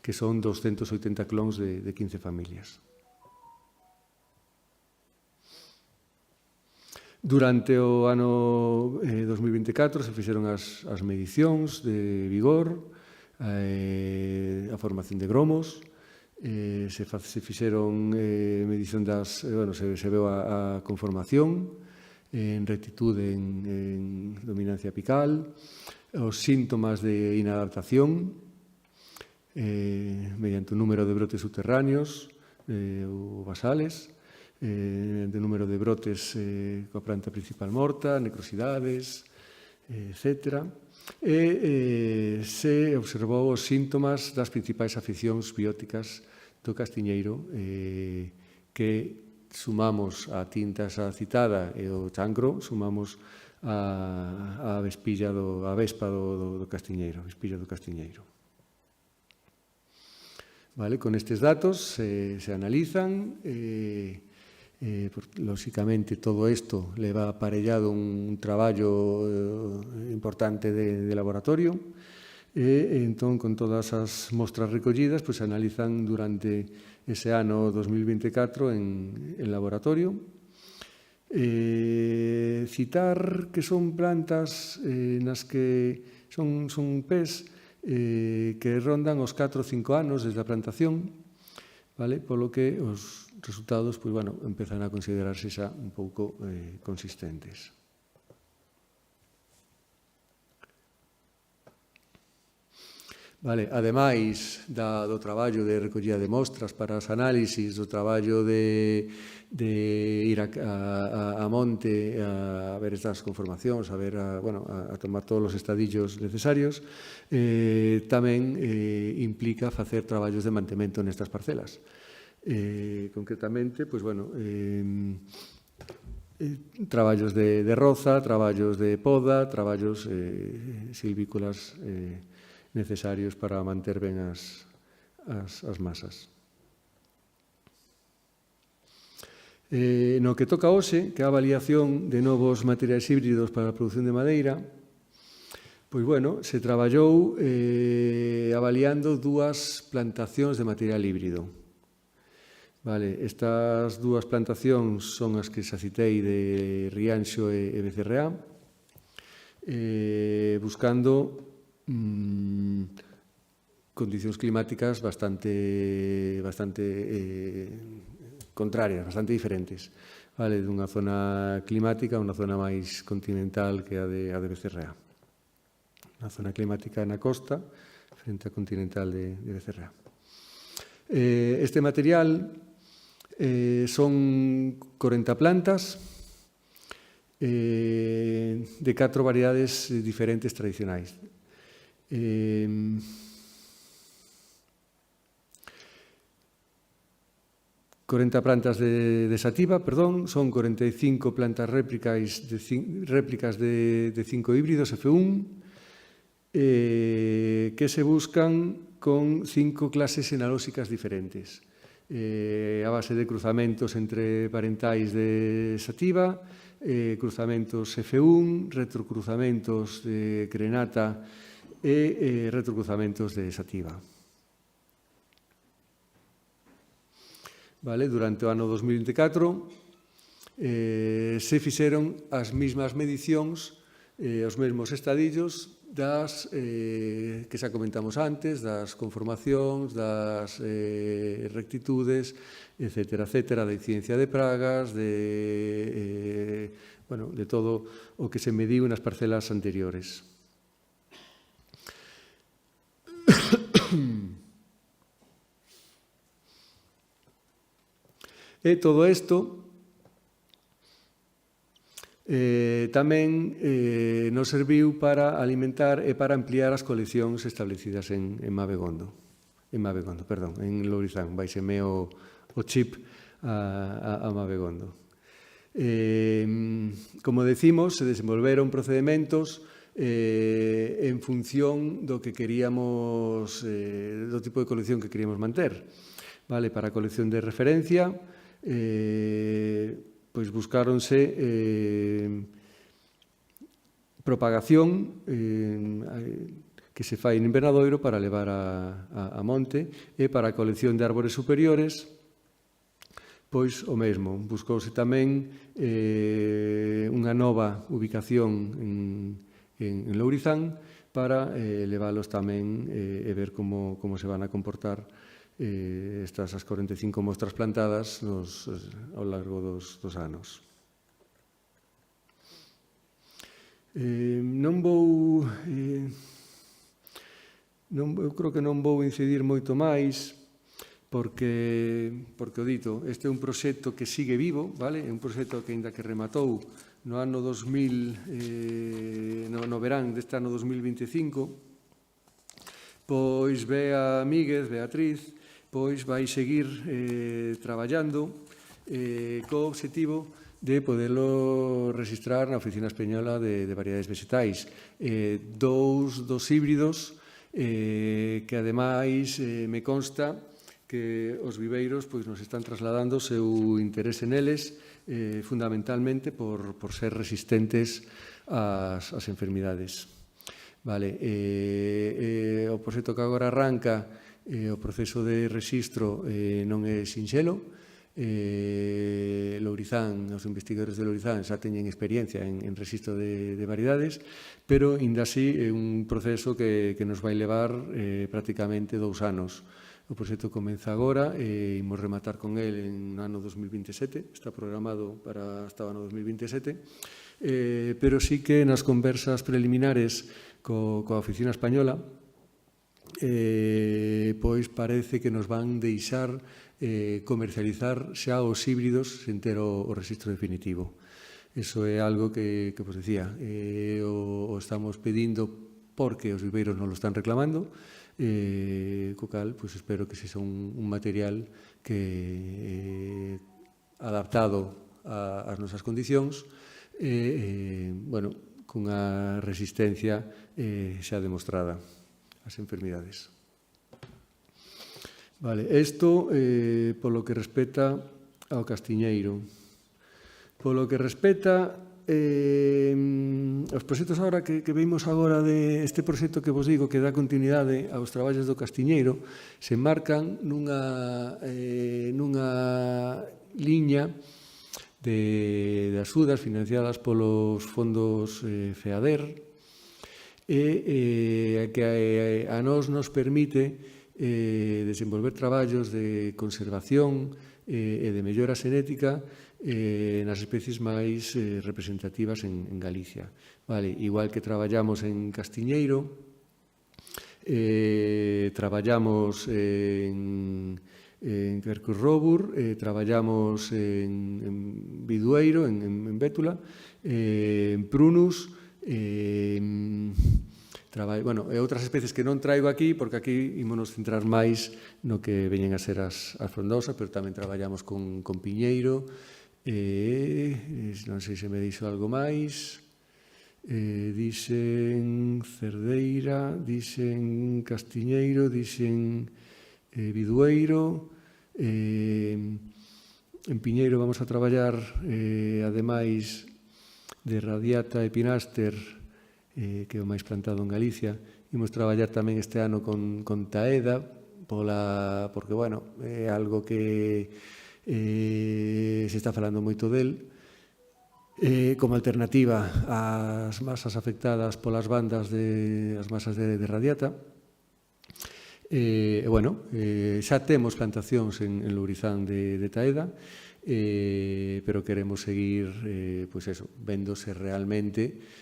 que son 280 clons de 15 familias. Durante o ano 2024 se fixeron as medicións de vigor, a formación de gromos, se fixeron medición das, se veu a conformación, en rectitude, en dominancia apical, os síntomas de inadaptación, mediante o número de brotes subterráneos ou basales, de número de brotes coa planta principal morta, necrosidades, etc. E se observou os síntomas das principais afeccións bióticas do castiñeiro, que sumamos a tinta esa citada e o chancro, sumamos a vespa do castiñeiro, a vespilla do castiñeiro. Vale, con estes datos se analizan, lóxicamente todo isto leva aparellado un traballo importante de laboratorio, e entón con todas as mostras recollidas se analizan durante ese ano 2024 en laboratorio. Citar que son plantas nas que son pés que rondan os 4 ou 5 anos desde a plantación, vale? Polo que os resultados empezan a considerarse xa un pouco consistentes. Vale, ademais do traballo de recollida de mostras para os análisis, do traballo de ir a monte a ver estas conformacións, a tomar todos os estadillos necesarios, tamén implica facer traballos de mantemento nestas parcelas. Concretamente, traballos de roza, traballos de poda, traballos silvícolas necesarios para manter ben as masas. No que toca hoxe, que é a avaliación de novos materiais híbridos para a produción de madeira, se traballou avaliando 2 plantacións de material híbrido. Vale, estas 2 plantacións son as que xa citei de Rianxo e Becerreá, buscando condicións climáticas bastante contrarias, bastante diferentes, vale, dunha zona climática a unha zona máis continental que a de Becerreá. Unha zona climática na costa frente a continental de Becerreá. Este material son 40 plantas de 4 variedades diferentes tradicionais. 40 plantas de sativa, son 45 plantas réplicas de 5 híbridos F1 que se buscan con 5 clases enalóxicas diferentes, a base de cruzamentos entre parentais de sativa, cruzamentos F1, retrocruzamentos de crenata e retrocruzamentos de sativa. Vale, durante o ano 2024 se fixeron as mesmas medicións, os mesmos estadillos das que xa comentamos antes, das conformacións, das rectitudes, etcétera, da incidencia de pragas, de todo o que se mediu nas parcelas anteriores. E todo isto tamén nos serviu para alimentar e para ampliar as coleccións establecidas en Lourizán. Baixeme o chip a Mabegondo. Como decimos, se desenvolveron procedementos en función do que queríamos, do tipo de colección que queríamos manter. Vale, para a colección de referencia, buscáronse propagación que se fai en invernadoiro para levar a monte, e para a colección de árbores superiores, pois o mesmo, buscouse tamén unha nova ubicación en Lourizán para leválos tamén e ver como se van a comportar estas as 45 mostras plantadas ao largo dos anos. Eu creo que non vou incidir moito máis, porque o dito, este é un proxecto que sigue vivo, vale? É un proxecto que, aínda que rematou no ano 2000, no verán deste ano 2025, pois Bea Míguez, Beatriz, pois vai seguir traballando co obxectivo de poderlo registrar na Oficina Española de Variedades Vegetais. Dous dos híbridos que, ademais, me consta que os viveiros nos están trasladando o seu interese neles, fundamentalmente por ser resistentes ás enfermidades. Vale, o proxecto que agora arranca, o proceso de rexistro non é sinxelo. Lourizán, os investigadores de Lourizán xa teñen experiencia en rexistro de variedades, pero, inda así, é un proceso que nos vai levar prácticamente 2 anos. O proxecto comeza agora e imos rematar con el en ano 2027, está programado para hasta o ano 2027, pero sí que nas conversas preliminares coa Oficina Española pois parece que nos van deixar comercializar xa os híbridos sen ter o rexistro definitivo. Iso é algo que vos decía, o estamos pedindo porque os viveiros non lo están reclamando, co cal, pois espero que sexa un material que adaptado ás nosas condicións, bueno, cunha resistencia xa demostrada ás enfermidades. Vale, isto polo que respecta ao castiñeiro. Polo que respecta os proxectos agora que vimos agora deste proxecto que vos digo que dá continuidade aos traballos do castiñeiro, se marcan nunha liña de axudas financiadas polos fondos FEADER, e que a nos permite desenvolver traballos de conservación e de mellora xenética nas especies máis representativas en Galicia. Vale, igual que traballamos en castiñeiro, traballamos en Quercus robur, traballamos en bidueiro, en bétula, en prunus, bueno, e outras especies que non traigo aquí, porque aquí ímonos centrar máis no que veñen a ser as frondosas, pero tamén traballamos con piñeiro, non sei se me dixo algo máis, dixen cerdeira, dixen castiñeiro, dixen bidueiro, en piñeiro vamos a traballar, ademais de radiata e pináster, que é o máis plantado en Galicia. Imos traballar tamén este ano con taeda, porque, bueno, é algo que se está falando moito del, como alternativa ás masas afectadas polas bandas as masas de radiata. Bueno, xa temos plantacións en Lourizán de taeda, pero queremos seguir vendo se realmente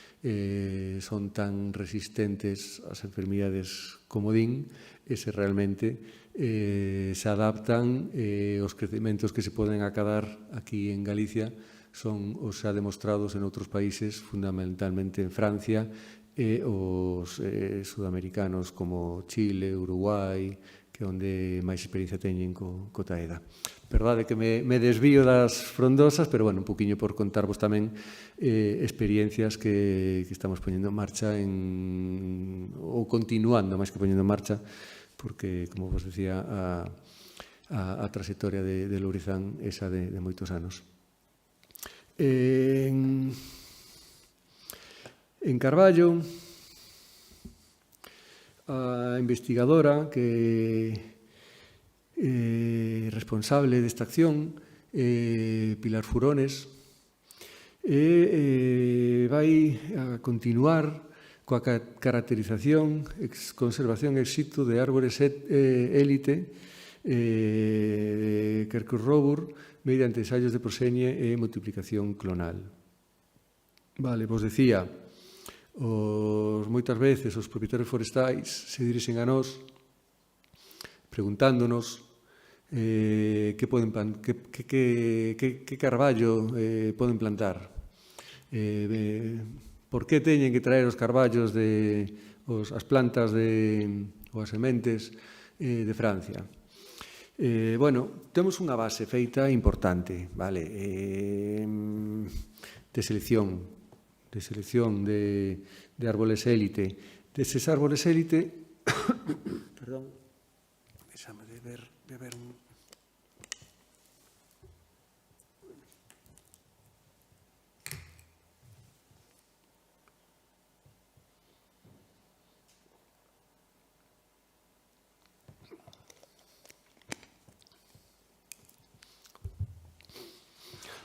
son tan resistentes ás enfermidades como din, e se realmente se adaptan os crecementos que se poden acadar aquí en Galicia son os xa demostrados en outros países, fundamentalmente en Francia, e os sudamericanos como Chile, Uruguai, que é onde máis experiencia teñen co taeda. Verdade que me desvío das frondosas, pero, bueno, un poquinho por contarvos tamén experiencias que estamos poñendo en marcha ou continuando, máis que poñendo en marcha, porque, como vos decía, a trayectoria de Lourizán esa de moitos anos. En Carballo, a investigadora que é responsable desta acción, Pilar Furones, vai a continuar coa caracterización, conservación ex situ de árbores élite Quercus robur mediante ensaios de prosenie e multiplicación clonal. Vale, vos decía, moitas veces os propietarios forestais se dirixen a nós preguntándonos que carballo poden plantar, por que teñen que traer os carballos as plantas ou as sementes de Francia. Bueno, temos unha base feita importante, vale, de selección de árboles élite. Deses árboles élite, perdón, deixame de ver un...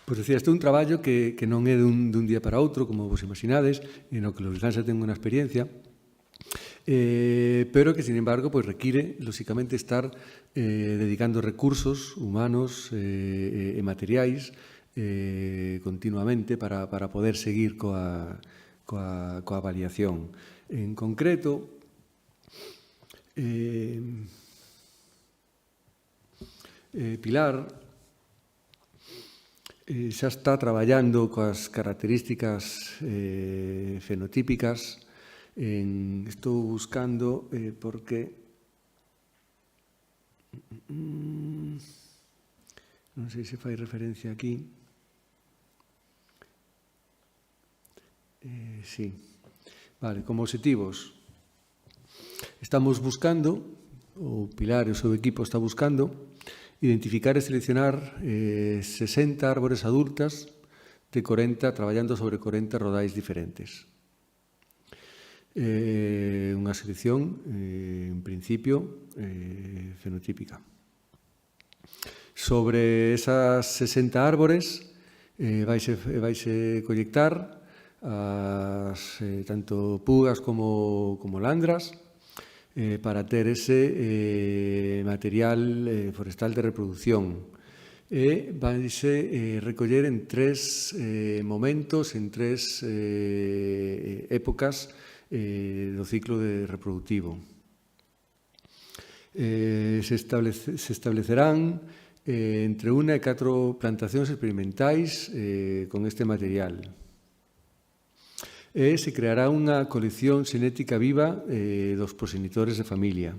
Pois decía, este é un traballo que non é dun día para outro, como vos imaginades, e no que os Luisans xa ten unha experiencia, pero que, sin embargo, require, lóxicamente, estar dedicando recursos humanos e materiais continuamente para poder seguir coa avaliación. En concreto, Pilar xa está traballando coas características fenotípicas. Estou buscando porque non sei se fai referencia aquí. Sí. Vale, como obxectivos. Estamos buscando, o Pilar e o seu equipo está buscando, identificar e seleccionar 60 árbores adultas de 40, traballando sobre 40 rodais diferentes. Unha selección, en principio, fenotípica. Sobre esas 60 árbores vaise colectar tanto pugas como landras, para ter ese material forestal de reproducción. E vaise recoller en 3 momentos, en 3 épocas do ciclo reproductivo. Se establecerán entre 1 e 4 plantacións experimentais con este material. E se creará unha colección xenética viva dos proxenitores de familia,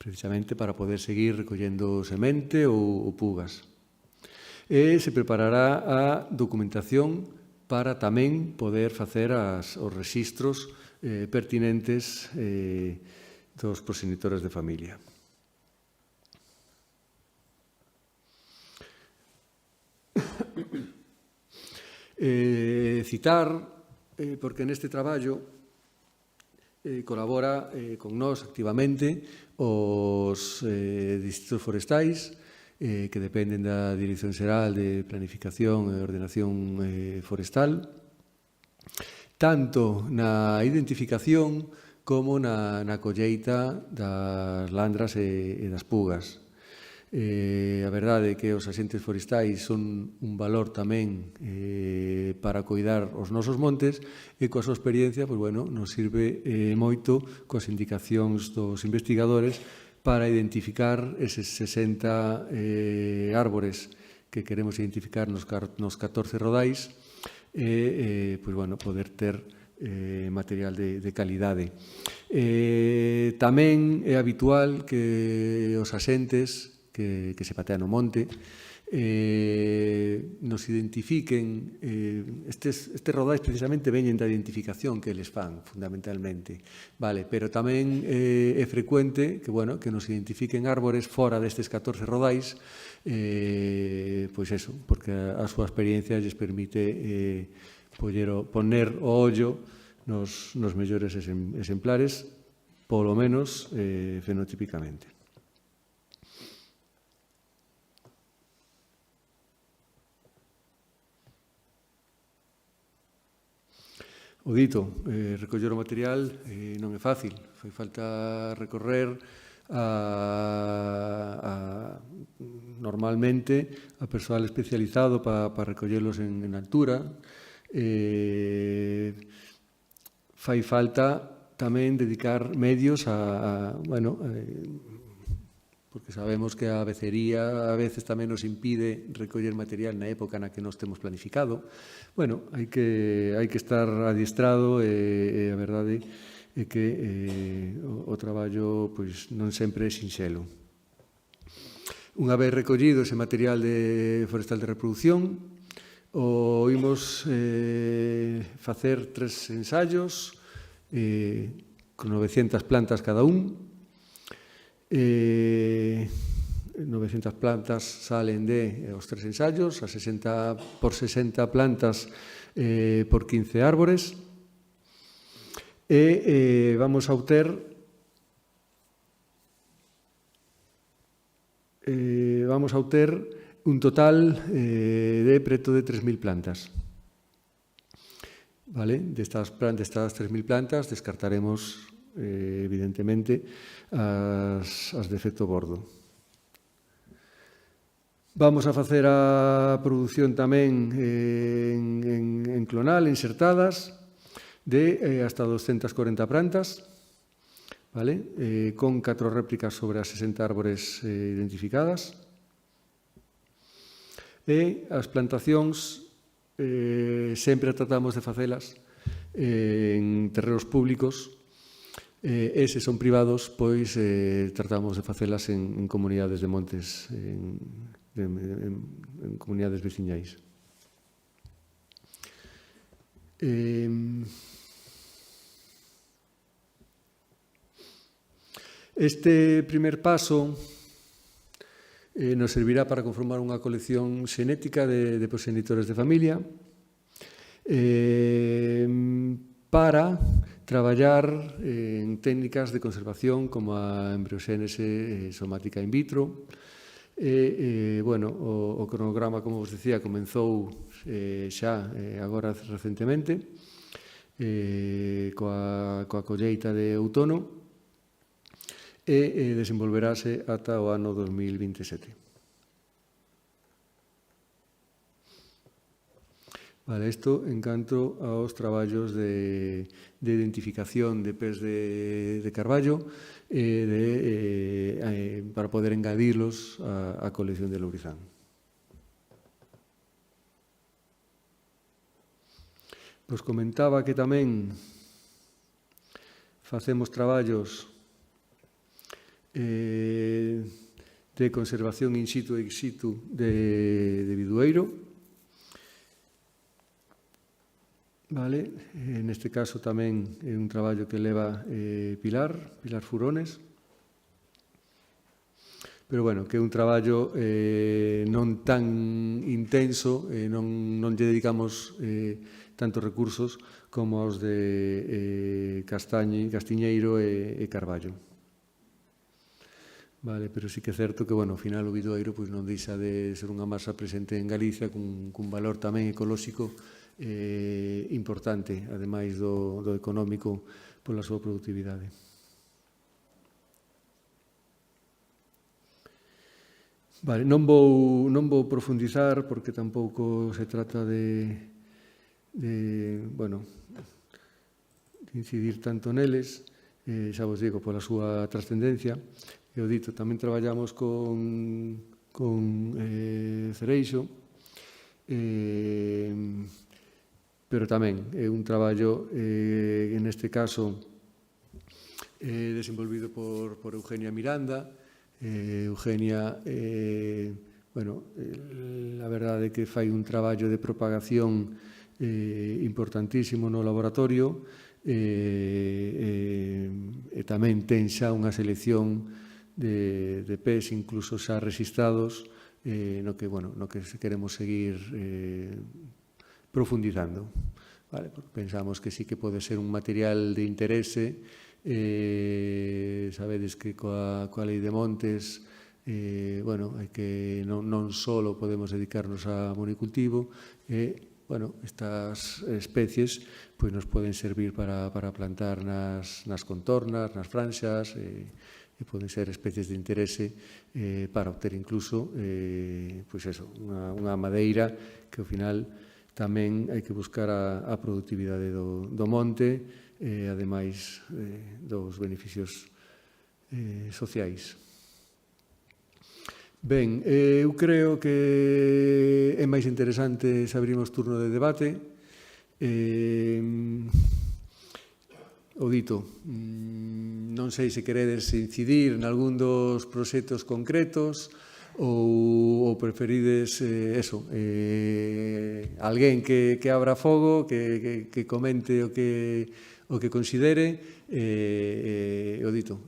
precisamente para poder seguir recollendo semente ou pugas. E se preparará a documentación para tamén poder facer os rexistros pertinentes dos proxenitores de familia. Citar, porque neste traballo colabora con nós activamente os distritos forestais que dependen da Dirección Xeral de Planificación e Ordenación Forestal, tanto na identificación como na colleita das landras e das pugas. A verdade é que os axentes forestais son un valor tamén para coidar os nosos montes e coa súa experiencia nos sirve moito coas indicacións dos investigadores para identificar eses 60 árbores que queremos identificar nos 14 rodais e poder ter material de calidade. Tamén é habitual que os axentes que se patean no monte nos identifiquen. Estes rodais precisamente veñen da identificación que eles fan, fundamentalmente. Vale, pero tamén é frecuente que nos identifiquen árbores fora destes 14 rodais, pois eso, porque a súa experiencia lles permite poner o ollo nos mellores exemplares, polo menos fenotípicamente. O dito, recoller o material non é fácil, fai falta recorrer normalmente a persoal especializado para recollelos en altura. Fai falta tamén dedicar medios porque sabemos que a becería a veces tamén nos impide recoller material na época na que nos temos planificado. Bueno, hai que estar adiestrado e a verdade é que o traballo pois non sempre é sinxelo. Unha vez recollido ese material forestal de reproducción, imos facer 3 ensaios con 900 plantas cada un. 900 plantas salen os 3 ensaios, a 60 por 60 plantas por 15 árbores, e vamos a obter un total de preto de 3.000 plantas. Vale? Destas 3.000 plantas descartaremos evidentemente as de efecto bordo. Vamos a facer a produción tamén en clonal, insertadas, de hasta 240 plantas, vale? Con 4 réplicas sobre as 60 árbores identificadas. E as plantacións sempre tratamos de facelas en terrenos públicos, e se son privados, pois tratamos de facelas en comunidades de montes, en comunidades veciñais. Este primer paso nos servirá para conformar unha colección xenética de proxenitores de familia, para traballar en técnicas de conservación como a embrioxénese somática in vitro. O cronograma, como vos decía, comenzou xa agora recentemente coa colleita de outono e desenvolverase ata o ano 2027. Vale, isto en canto aos traballos de identificación de pés de carballo para poder engadilos á colección de Lourizán. Vos comentaba que tamén facemos traballos de conservación in situ e ex situ de bidueiro. Vale, neste caso tamén é un traballo que leva Pilar Furones, pero bueno, que é un traballo non tan intenso, non lle dedicamos tantos recursos como aos de Castiñeiro e Carballo. Vale, pero sí que é certo que, bueno, ao final o bidueiro pois non deixa de ser unha masa presente en Galicia cun valor tamén ecolóxico importante, ademais do económico pola súa productividade. Vale, non vou profundizar porque tampouco se trata de incidir tanto neles, xa vos digo, pola súa trascendencia. E o dito, tamén traballamos con cereixo, pero tamén é un traballo, neste caso, desenvolvido por Eugenia Miranda. Eugenia, a verdade é que fai un traballo de propagación importantísimo no laboratorio, e tamén ten xa unha selección de pés, incluso xa rexistrados, no que queremos seguir profundizando. vale? Porque pensamos que sí que pode ser un material de interese. Sabedes que coa lei de montes hai que non só podemos dedicarnos a monicultivo, estas especies pois nos poden servir para plantar nas contornas, nas franxas, e poden ser especies de interese para obter incluso unha madeira que ao final tamén hai que buscar a productividade do monte, ademais dos beneficios sociais. Ben, eu creo que é máis interesante se abrimos turno de debate. O dito, non sei se queredes incidir en algún dos proxectos concretos ou preferides alguén que abra fogo, que comente o que considere. O dito,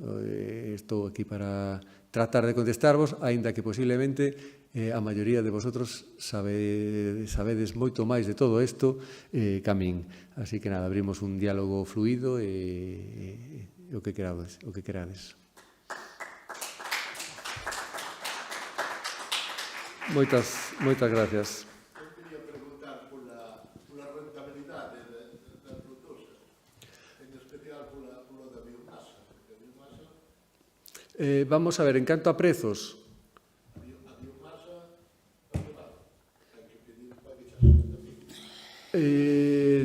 estou aquí para tratar de contestarvos, aínda que posiblemente a maioría de vosotros sabedes moito máis de todo isto que a min. Así que nada, abrimos un diálogo fluido e o que querades. Moitas gracias. Eu quería preguntar pola rentabilidade da frutosa, en especial pola da biomasa, porque a biomasa... Vamos a ver, en canto a prezos... A biomasa, hai que pedir para que xa se tamén.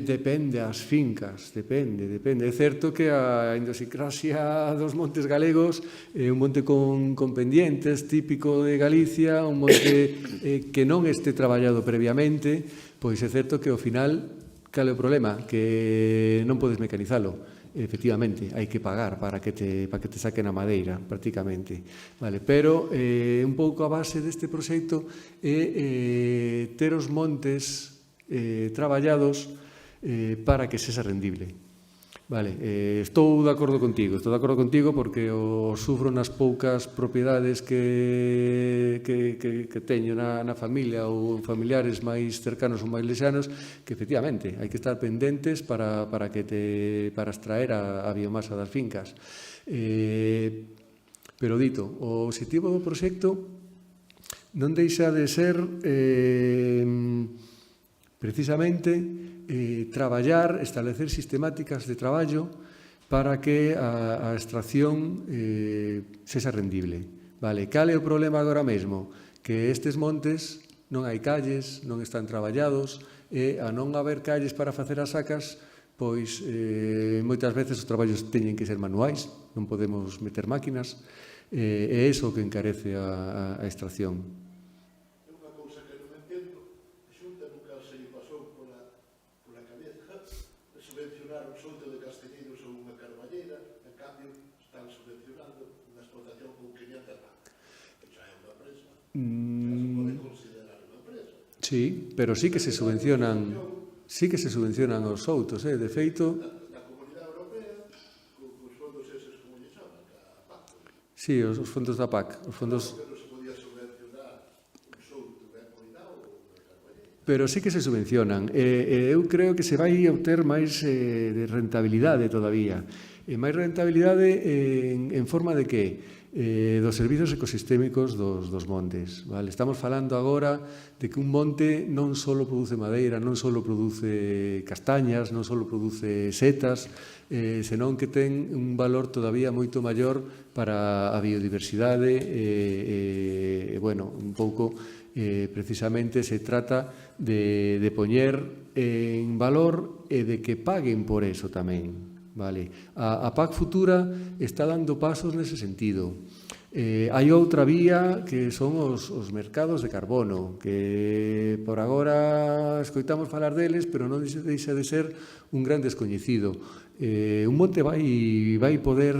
Depende as fincas, depende. É certo que a idiosincrasia dos montes galegos é un monte con pendientes, típico de Galicia, un monte que non este traballado previamente, pois é certo que ao final, cal é o problema? Que non podes mecanizalo. Efectivamente, hai que pagar para que te saquen a madeira, prácticamente. Vale, pero un pouco a base deste proxecto é ter os montes traballados para que sexa rendible. Vale, estou de acordo contigo porque o sufro nas poucas propiedades que teño na familia ou familiares máis cercanos ou máis lexianos, que efectivamente hai que estar pendentes para extraer a biomasa das fincas. Pero dito, o obxectivo do proxecto non deixa de ser precisamente traballar, establecer sistemáticas de traballo para que a extracción sexa rendible. Vale, cal é o problema agora mesmo? Que estes montes non hai calles, non están traballados, e a non haber calles para facer as sacas, pois moitas veces os traballos teñen que ser manuais, non podemos meter máquinas, e é iso que encarece a extracción. Sí, pero sí que se subvencionan os soutos, de feito... Na Comunidade Europea, os fondos eses, como lle chaman, a PAC. Sí, os fondos da PAC, os fondos... Pero se podía subvencionar un souto ben cuidado ou unha carballeira. Pero sí que se subvencionan. Eu creo que se vai obter máis de rentabilidade todavía. Máis rentabilidade en forma de que? Dos servizos ecosistémicos dos montes. Vale? Estamos falando agora de que un monte non só produce madeira, non só produce castañas, non só produce setas, senón que ten un valor todavía moito maior para a biodiversidade. Un pouco, precisamente, se trata de poñer en valor e de que paguen por eso tamén. Vale. A PAC Futura está dando pasos nese sentido. Hai outra vía que son os mercados de carbono, que por agora escoitamos falar deles, pero non deixa de ser un gran descoñecido. Un monte vai poder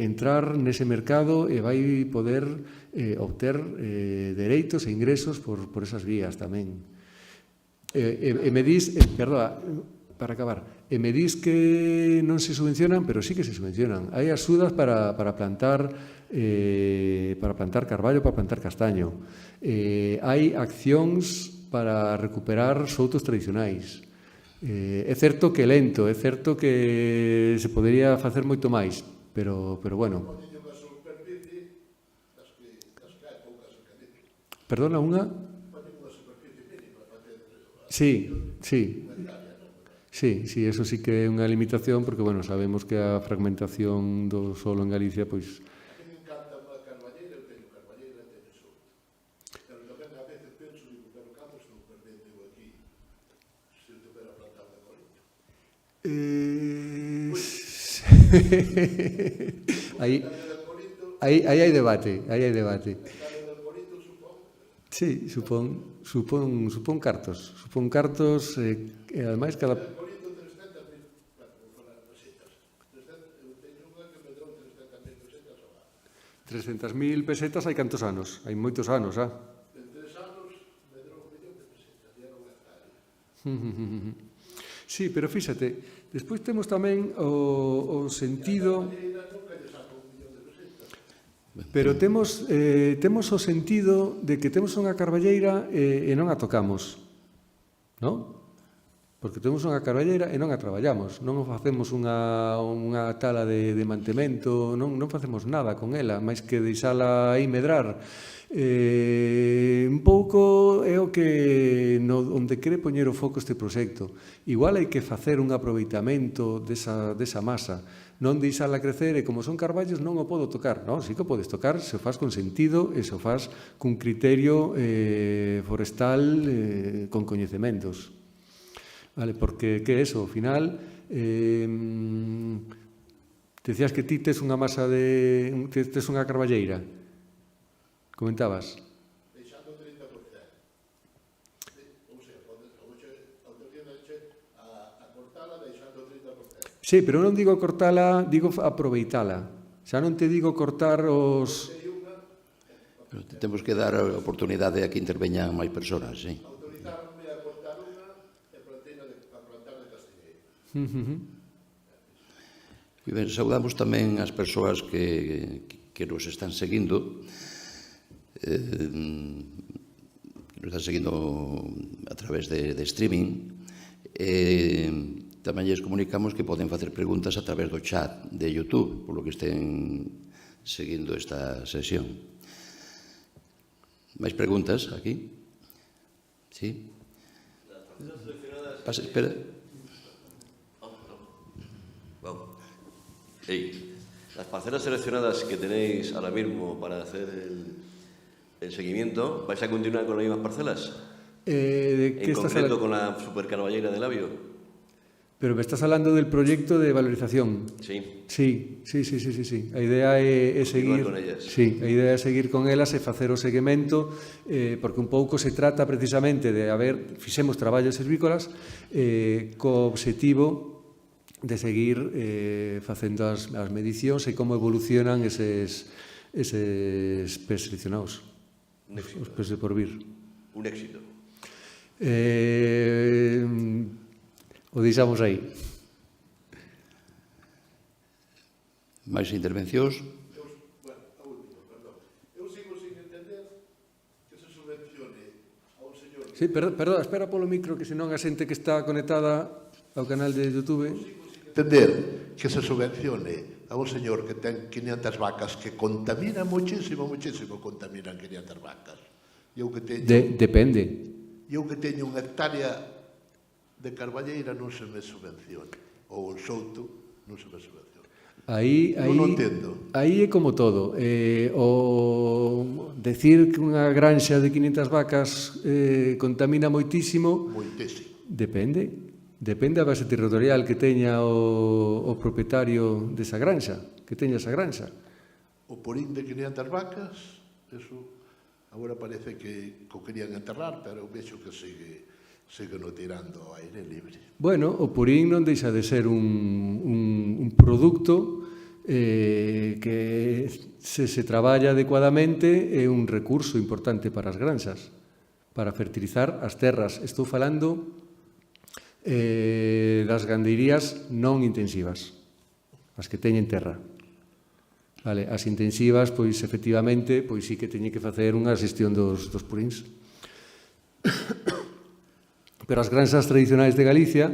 entrar nese mercado e vai poder obter dereitos e ingresos por esas vías tamén. Me dis, para acabar, me dis que non se subvencionan, pero sí que se subvencionan. Hai axudas para plantar carballo, para plantar castaño. Hai accións para recuperar soutos tradicionais. É certo que é lento, é certo que se podería facer moito máis, pero bueno. Poñen unha superficie das que hai poucas en Galicia. Perdona, unha? Poñen unha superficie mínima para facer Sí, eso sí que é unha limitación, porque, bueno, sabemos que a fragmentación do solo en Galicia, pois, A mí me encanta unha carballeira, eu teño carballeira, teño só. Pero tamén a veces penso, digo, pero cando estou perdendo eu aquí, se eu tivera plantado de colito. aí hai debate, Cando del colito supón, Sí, supón cartos, e ademais cada... del colito 300.000, bueno, vou falar en pesetas. Eu teño unha que me deu 300.000 pesetas ao ano. 300.000 pesetas hai cantos anos? Hai moitos anos, En 3 anos me deu 1 millón de pesetas, e era unha hectárea. Sí, pero fíxate, despois temos tamén o sentido... Carballeira nunca lle saco 1 millón de pesetas. Pero temos o sentido de que temos unha carballeira e non a tocamos, non? Porque temos unha carballeira e non a traballamos, non facemos unha tala de mantemento, non facemos nada con ela, máis que deixala aí medrar. Un pouco é o que onde quere poñer o foco este proxecto. Igual hai que facer un aproveitamento desa masa, non deixala crecer e como son carballos non o podo tocar. Non, sí que o podes tocar se o faz con sentido e se o faz cun criterio forestal con coñecementos. Vale, porque que é eso? Ao final, decías que ti tes unha masa tes unha carballeira. Comentabas? Deixando 30%. Ou sea, autorizarche a cortala deixando 30%. Sí, pero non digo cortala, digo aproveitala. Xa non te digo cortar os... Pero temos que dar a oportunidade a que interveñan máis persoas, sí. Autorizaronme a cortar unha e a plantar de castiñeira. Moi ben, saudamos tamén as persoas que nos están seguindo, que nos están seguindo a través de streaming. Tamén lles comunicamos que poden facer preguntas a través do chat de YouTube, polo que estén seguindo esta sesión. Máis preguntas aquí? Sí? Pasa, espera. Las parcelas seleccionadas que tenéis ahora mismo para hacer el seguimiento, ¿vais a continuar con las mismas parcelas? ¿De qué en estás concreto con la supercarballeira de labio. Pero me estás hablando del proyecto de valorización. Sí. Sí. A idea é seguir con ellas. Sí, a idea é seguir con elas e facer o seguimento, porque un pouco se trata precisamente de fixemos traballos silvícolas co objetivo de seguir facendo as medicións e como evolucionan eses pes seleccionados, os pes de porvir. Un éxito. O deixamos aí. Máis intervencións? Bueno, a última, perdón. Eu sigo sin entender que se subvencione a un señor... Sí, perdón, espera polo micro, que senón a xente que está conectada ao canal de YouTube... Entender que se subvencione a un señor que ten 500 vacas que contamina muchísimo contaminan 500 vacas. E eu que teño... Depende. Eu que teño unha hectárea de carballeira non se me subvenciona. Ou un souto non se me subvenciona. Aí non entendo. Aí é como todo. O decir que unha granxa de 500 vacas contamina moitísimo... Moitísimo. Depende da base territorial que teña o propietario desa granxa, que teña esa granxa. O porín de 500 vacas, eso agora parece que o querían enterrar, pero vexo que sigue no tirando ao aire libre. Bueno, o purín non deixa de ser un produto que se traballa adecuadamente é un recurso importante para as granxas, para fertilizar as terras. Estou falando das gandeirías non intensivas, as que teñen terra. Vale, as intensivas, pois, efectivamente, pois sí que teñen que facer unha xestión dos purins. Pero as granxas tradicionais de Galicia,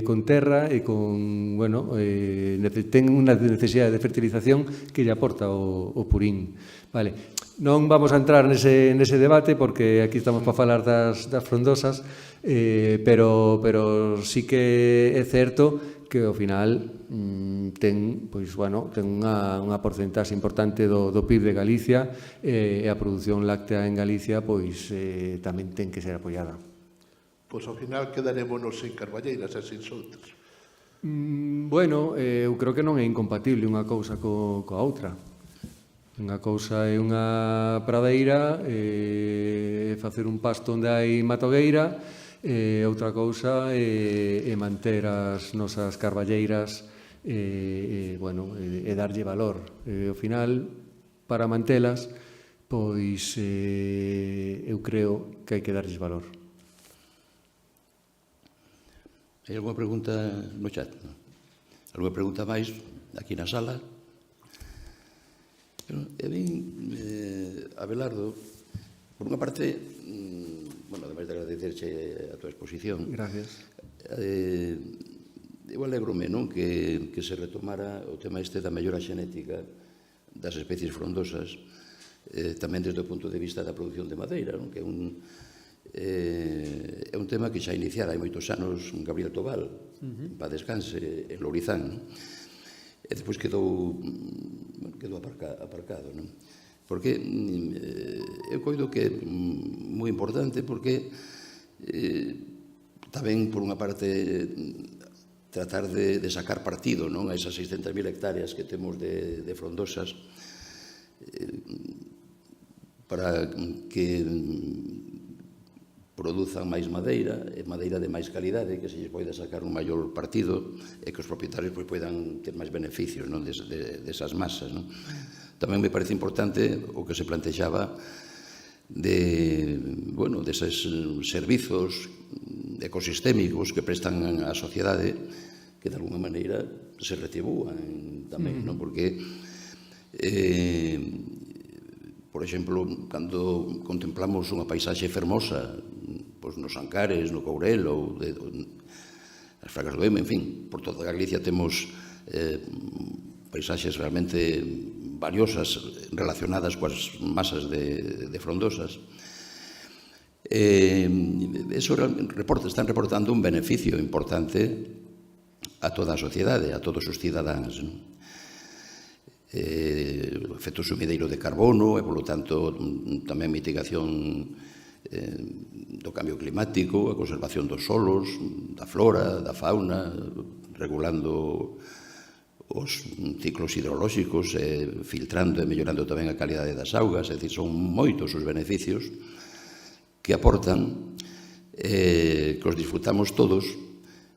con terra e con, bueno, ten unha necesidade de fertilización que lle aporta o purín. Vale, non vamos a entrar nese debate porque aquí estamos para falar das frondosas, pero sí que é certo que ao final ten unha porcentaxe importante do PIB de Galicia e a produción láctea en Galicia tamén ten que ser apoiada. Pois ao final quedarémonos sen carballeiras e sen soltas. Bueno, eu creo que non é incompatible unha cousa coa outra. Unha cousa é unha pradeira, facer un pasto onde hai matogueira, outra cousa é manter as nosas carballeiras e darlle valor. Ao final, para mantelas, pois eu creo que hai que darlles valor. Hai alguma pregunta no chat? Alguma pregunta máis aquí na sala? E ben, Abelardo, por unha parte, ademais de agradecerche a tua exposición, Gracias. Eu alegrome, non, que se retomara o tema este da mellora xenética das especies frondosas, tamén desde o punto de vista da produción de madeira, non, que é un tema que xa iniciara hai moitos anos Gabriel Tobal, para descanse, en Lourizán, non? E despois quedou aparcado, non? Porque eu coido que é moi importante porque tamén, por unha parte, tratar de sacar partido, non, a esas 600.000 hectáreas que temos de frondosas para que produzan máis madeira, e madeira de máis calidade, que se lles poida sacar un maior partido e que os propietarios poidan ter máis beneficios desas masas. Tamén me parece importante o que se plantexaba deses servizos ecosistémicos que prestan á sociedade que de alguna maneira se retribúan tamén, porque por exemplo, cando contemplamos unha paisaxe fermosa nos Ancares, no Courel ou nas Fragas do Eme, en fin, por toda Galicia temos paisaxes realmente valiosas relacionadas coas masas de frondosas. Eso están reportando un beneficio importante a toda a sociedade, a todos os cidadáns. O efecto sumideiro de carbono e, polo tanto, tamén mitigación do cambio climático, a conservación dos solos, da flora, da fauna, regulando os ciclos hidrolóxicos, filtrando e mellorando tamén a calidade das augas, é dicir, son moitos os beneficios que aportan, que os disfrutamos todos,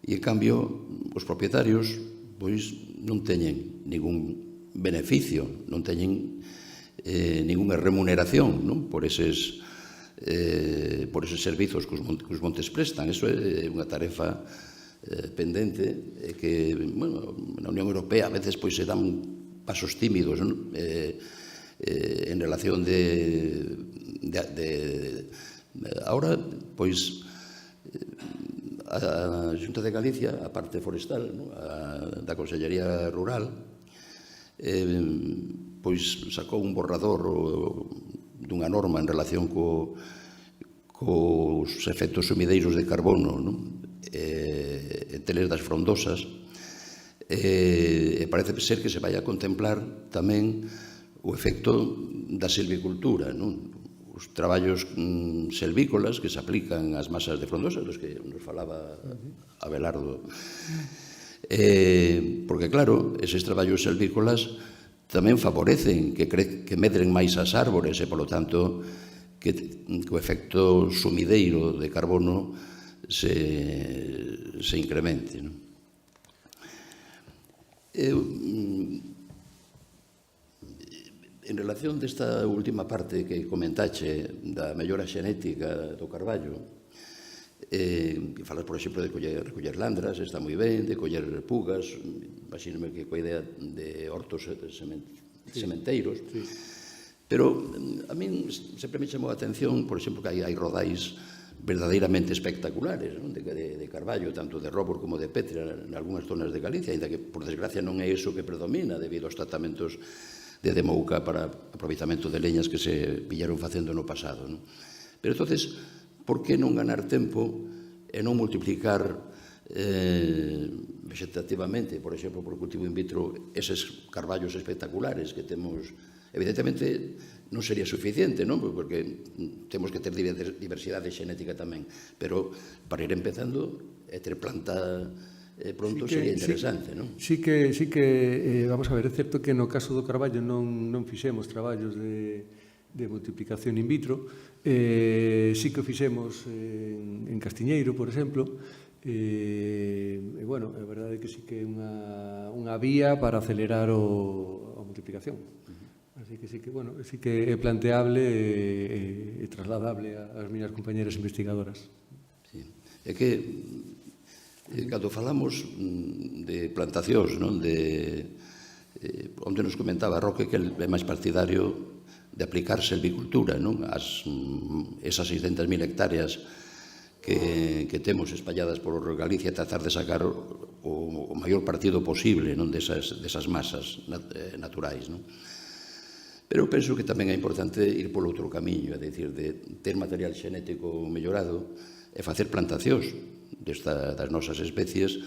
e, en cambio, os propietarios non teñen ningún beneficio, non teñen ninguna remuneración por eses servizos que os montes prestan. Iso é unha tarefa pendente que, na Unión Europea a veces se dan pasos tímidos en relación ahora, a Xunta de Galicia, a parte forestal, da Consellería Rural, sacou un borrador dunha norma en relación cos efectos sumideiros de carbono en teles das frondosas, e parece ser que se vai a contemplar tamén o efecto da silvicultura, os traballos selvícolas que se aplican ás masas de frondosas, dos que nos falaba Abelardo. Porque, claro, eses traballos selvícolas tamén favorecen que medren máis as árbores e, polo tanto, que o efecto sumideiro de carbono se incremente. En relación desta última parte que comentache da mellora xenética do carballo, falas, por exemplo, de recoller landras, está moi ben, de coller pugas, imagínome que coa idea de hortos sementeiros, pero a min sempre me chamou a atención, por exemplo, que hai rodais verdadeiramente espectaculares, non? De Carballo, tanto de Robor como de Petre, en algunhas zonas de Galicia, ainda que, por desgracia, non é iso que predomina debido aos tratamentos de demouca para aproveitamento de leñas que se pillaron facendo no pasado, non? Pero, entonces, por que non ganar tempo e non multiplicar vegetativamente, por exemplo, por cultivo in vitro, eses carballos espectaculares que temos? Evidentemente, non sería suficiente, non? Porque temos que ter diversidade xenética tamén, pero para ir empezando e ter planta pronto sería interesante, non? Sí que, vamos a ver, é certo que no caso do carballo non fixemos traballos de multiplicación in vitro, sí que fixemos en Castiñeiro, por exemplo, e, bueno, a verdade é que sí que é unha vía para acelerar a multiplicación. Así que sí que, bueno, sí que é planteable e trasladable ás miñas compañeras investigadoras. Sí. É que, cando falamos de plantacións, non? Onde nos comentaba Roque que é máis partidario de aplicar silvicultura, non? Esas 600.000 hectáreas que temos espalladas por Galicia, tratar de sacar o maior partido posible, non? Desas masas naturais, non? Pero penso que tamén é importante ir polo outro camiño, é dicir, de ter material xenético mellorado e facer plantacións das nosas especies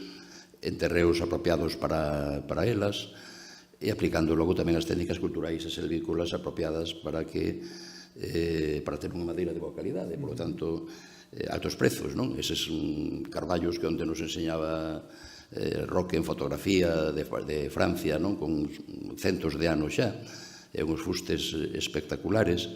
en terreos apropiados para elas e aplicando logo tamén as técnicas culturais e silvícolas apropiadas para ter unha madeira de boa calidade, por lo tanto, altos prezos, non? Eses carballos que onde nos enseñaba Roque en fotografía de Francia, non? Con centos de anos xa, e uns fustes espectaculares,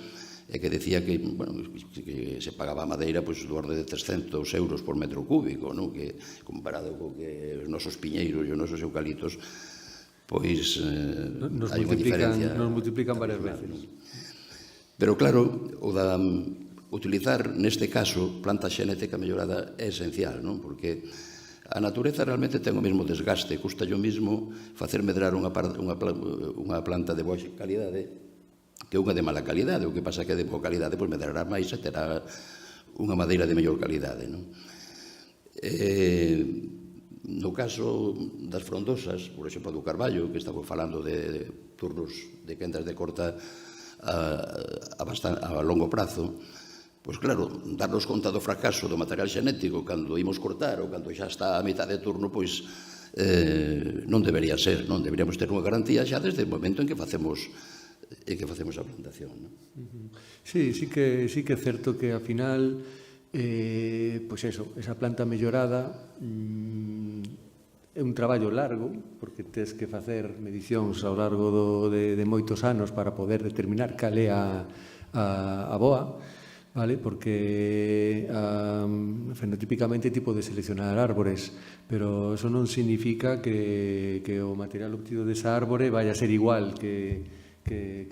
e que decía que, bueno, que se pagaba a madeira do orde de 300 euros por metro cúbico, non? Que comparado co que os nosos piñeiros e os nosos eucalitos, pois hai unha diferencia. Nos multiplican varias veces. Pero claro, o da utilizar neste caso planta xenética mellorada é esencial, non? Porque a natureza realmente ten o mesmo desgaste, custa o mesmo facer medrar unha planta de boa calidade que unha de mala calidade. O que pasa que de boa calidade pois medrará máis e terá unha madeira de mellor calidade, non? No caso das frondosas, por exemplo, do carballo, que estamos falando de turnos de quendas de corta a longo prazo, pois claro, darnos conta do fracaso do material xenético cando imos cortar ou cando xa está a mitad de turno, pois non debería ser, non? Deberíamos ter unha garantía xa desde o momento en que facemos a plantación, non? Sí que é certo que ao final, pois esa planta mellorada é un traballo largo, porque tes que facer medicións ao largo de moitos anos para poder determinar cal é a boa, vale? Porque fenotípicamente tipo de seleccionar árbores, pero eso non significa que o material obtido desa árbore vaya a ser igual que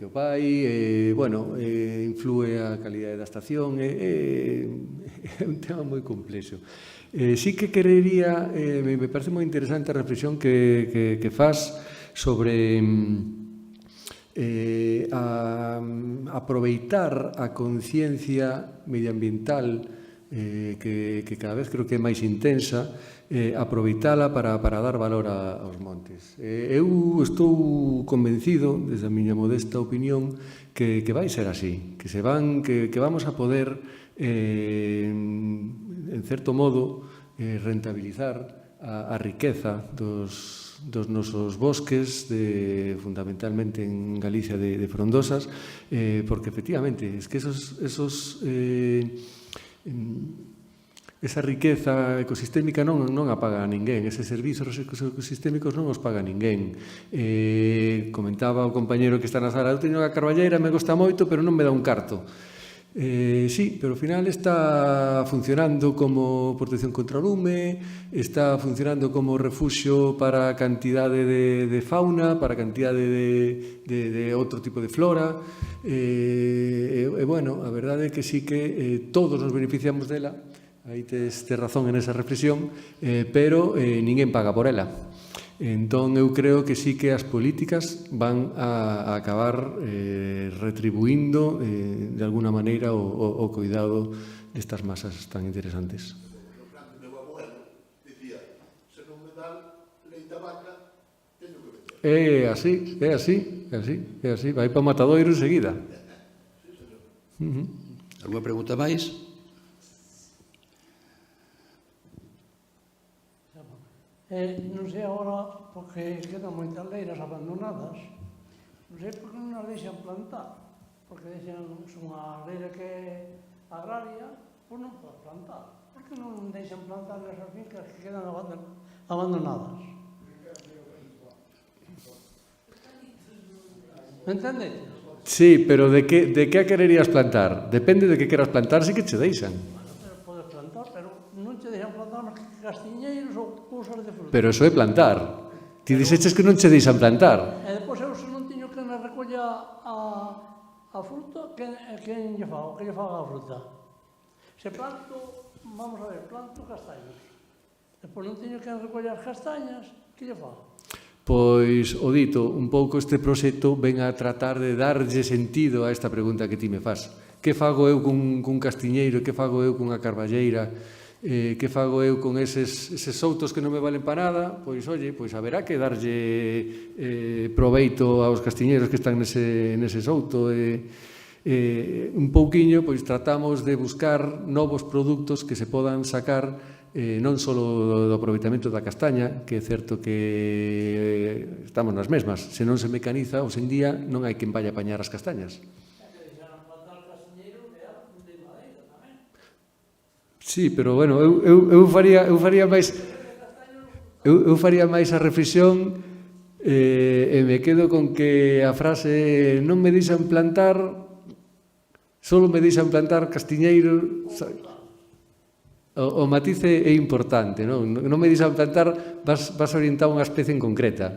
o pai, bueno, influe a calidade da estación, é un tema moi complexo. Sí que querería, me parece moi interesante a reflexión que fas sobre aproveitar a conciencia medioambiental que cada vez creo que é máis intensa, aproveitala para dar valor aos montes. Eu estou convencido, desde a miña modesta opinión, que vai ser así, que vamos a poder, en certo modo, rentabilizar a riqueza dos nosos bosques, fundamentalmente en Galicia de frondosas, porque efectivamente, es que esa riqueza ecosistémica non a paga ninguén, eses servizos ecosistémicos non os paga ninguén. Comentaba o compañeiro que está na sala, eu teño a carballeira, me gosta moito, pero non me dá un carto. Sí, pero ao final está funcionando como protección contra o lume, está funcionando como refuxio para a cantidade de fauna, para a cantidade de outro tipo de flora, e bueno, a verdade é que sí que todos nos beneficiamos dela, aí tes razón en esa reflexión, pero ninguén paga por ela. Entón, eu creo que sí que as políticas van a acabar retribuindo de alguna maneira o cuidado destas masas tan interesantes. Por exemplo, meu abuelo dicía, se non me dan leite a vaca, teño que vender. É así, é así, é así, é así. Vai para o matadoiro enseguida. Sí, señor. Alguna pregunta máis? Non sei agora, porque quedan moitas leiras abandonadas, non sei por que non as deixan plantar, porque deixan unha leira que é agraria, pois non pode plantar. Por que non deixan plantar nesas fincas que quedan abandonadas? Me entendedes? Sí, pero de que a quererías plantar? Depende de que queras plantar, sí que che deixan. Pero podes plantar, pero non te deixan plantar máis que castiñeiros ou cousas de fruta. Pero eso é plantar. Ti dixeches que non che deixan plantar. E depois eu se non teño que me recolla a fruta, que lle fago? Que lle faga a fruta? Se planto, vamos a ver, planto castaños. Depois non teño que recoller as castañas, que lle fago? Pois, o dito, un pouco este proxecto ven a tratar de darlle sentido a esta pregunta que ti me fas. Que fago eu cun castiñeiro, que fago eu cunha carballeira, que fago eu con eses soutos que non me valen para nada? Pois, oye, pois haberá que darlle proveito aos castiñeiros que están nese souto. Un pouquiño, pois tratamos de buscar novos produtos que se podan sacar non só do aproveitamento da castaña, que é certo que estamos nas mesmas, se non se mecaniza, hoxe en día non hai quen vaya a apañar as castañas. Sí, pero bueno, eu faría máis a reflexión e me quedo con que a frase non me deixan plantar, solo me deixan plantar castiñeiro. O matiz é importante, non me deixan plantar, vas orientar unha especie en concreta.